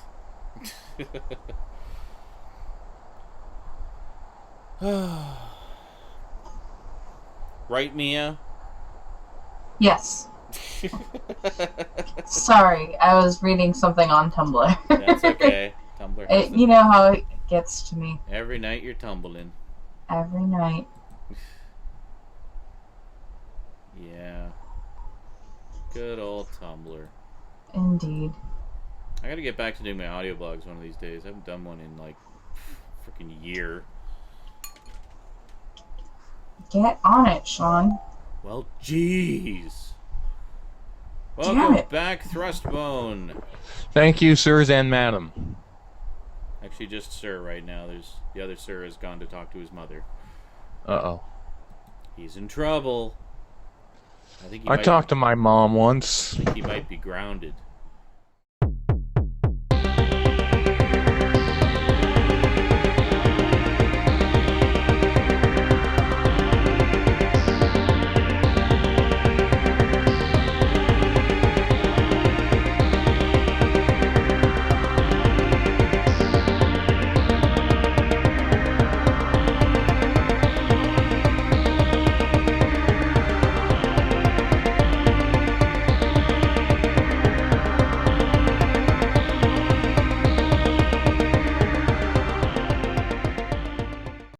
Right, Mia? Yes. Sorry, I was reading something on Tumblr. That's okay. Tumblr. You know how it gets to me. Every night you're tumbling. Every night. Yeah. Good old Tumblr. Indeed. I gotta get back to doing my audio blogs one of these days. I haven't done one in like freaking year. Get on it, Sean. Well, jeez. Damn Welcome it. back, Thrustbone. Thank you, sirs and madam. Actually, just sir right now. The other sir has gone to talk to his mother. Uh-oh. He's in trouble. I talked to my mom once. I think he might be grounded.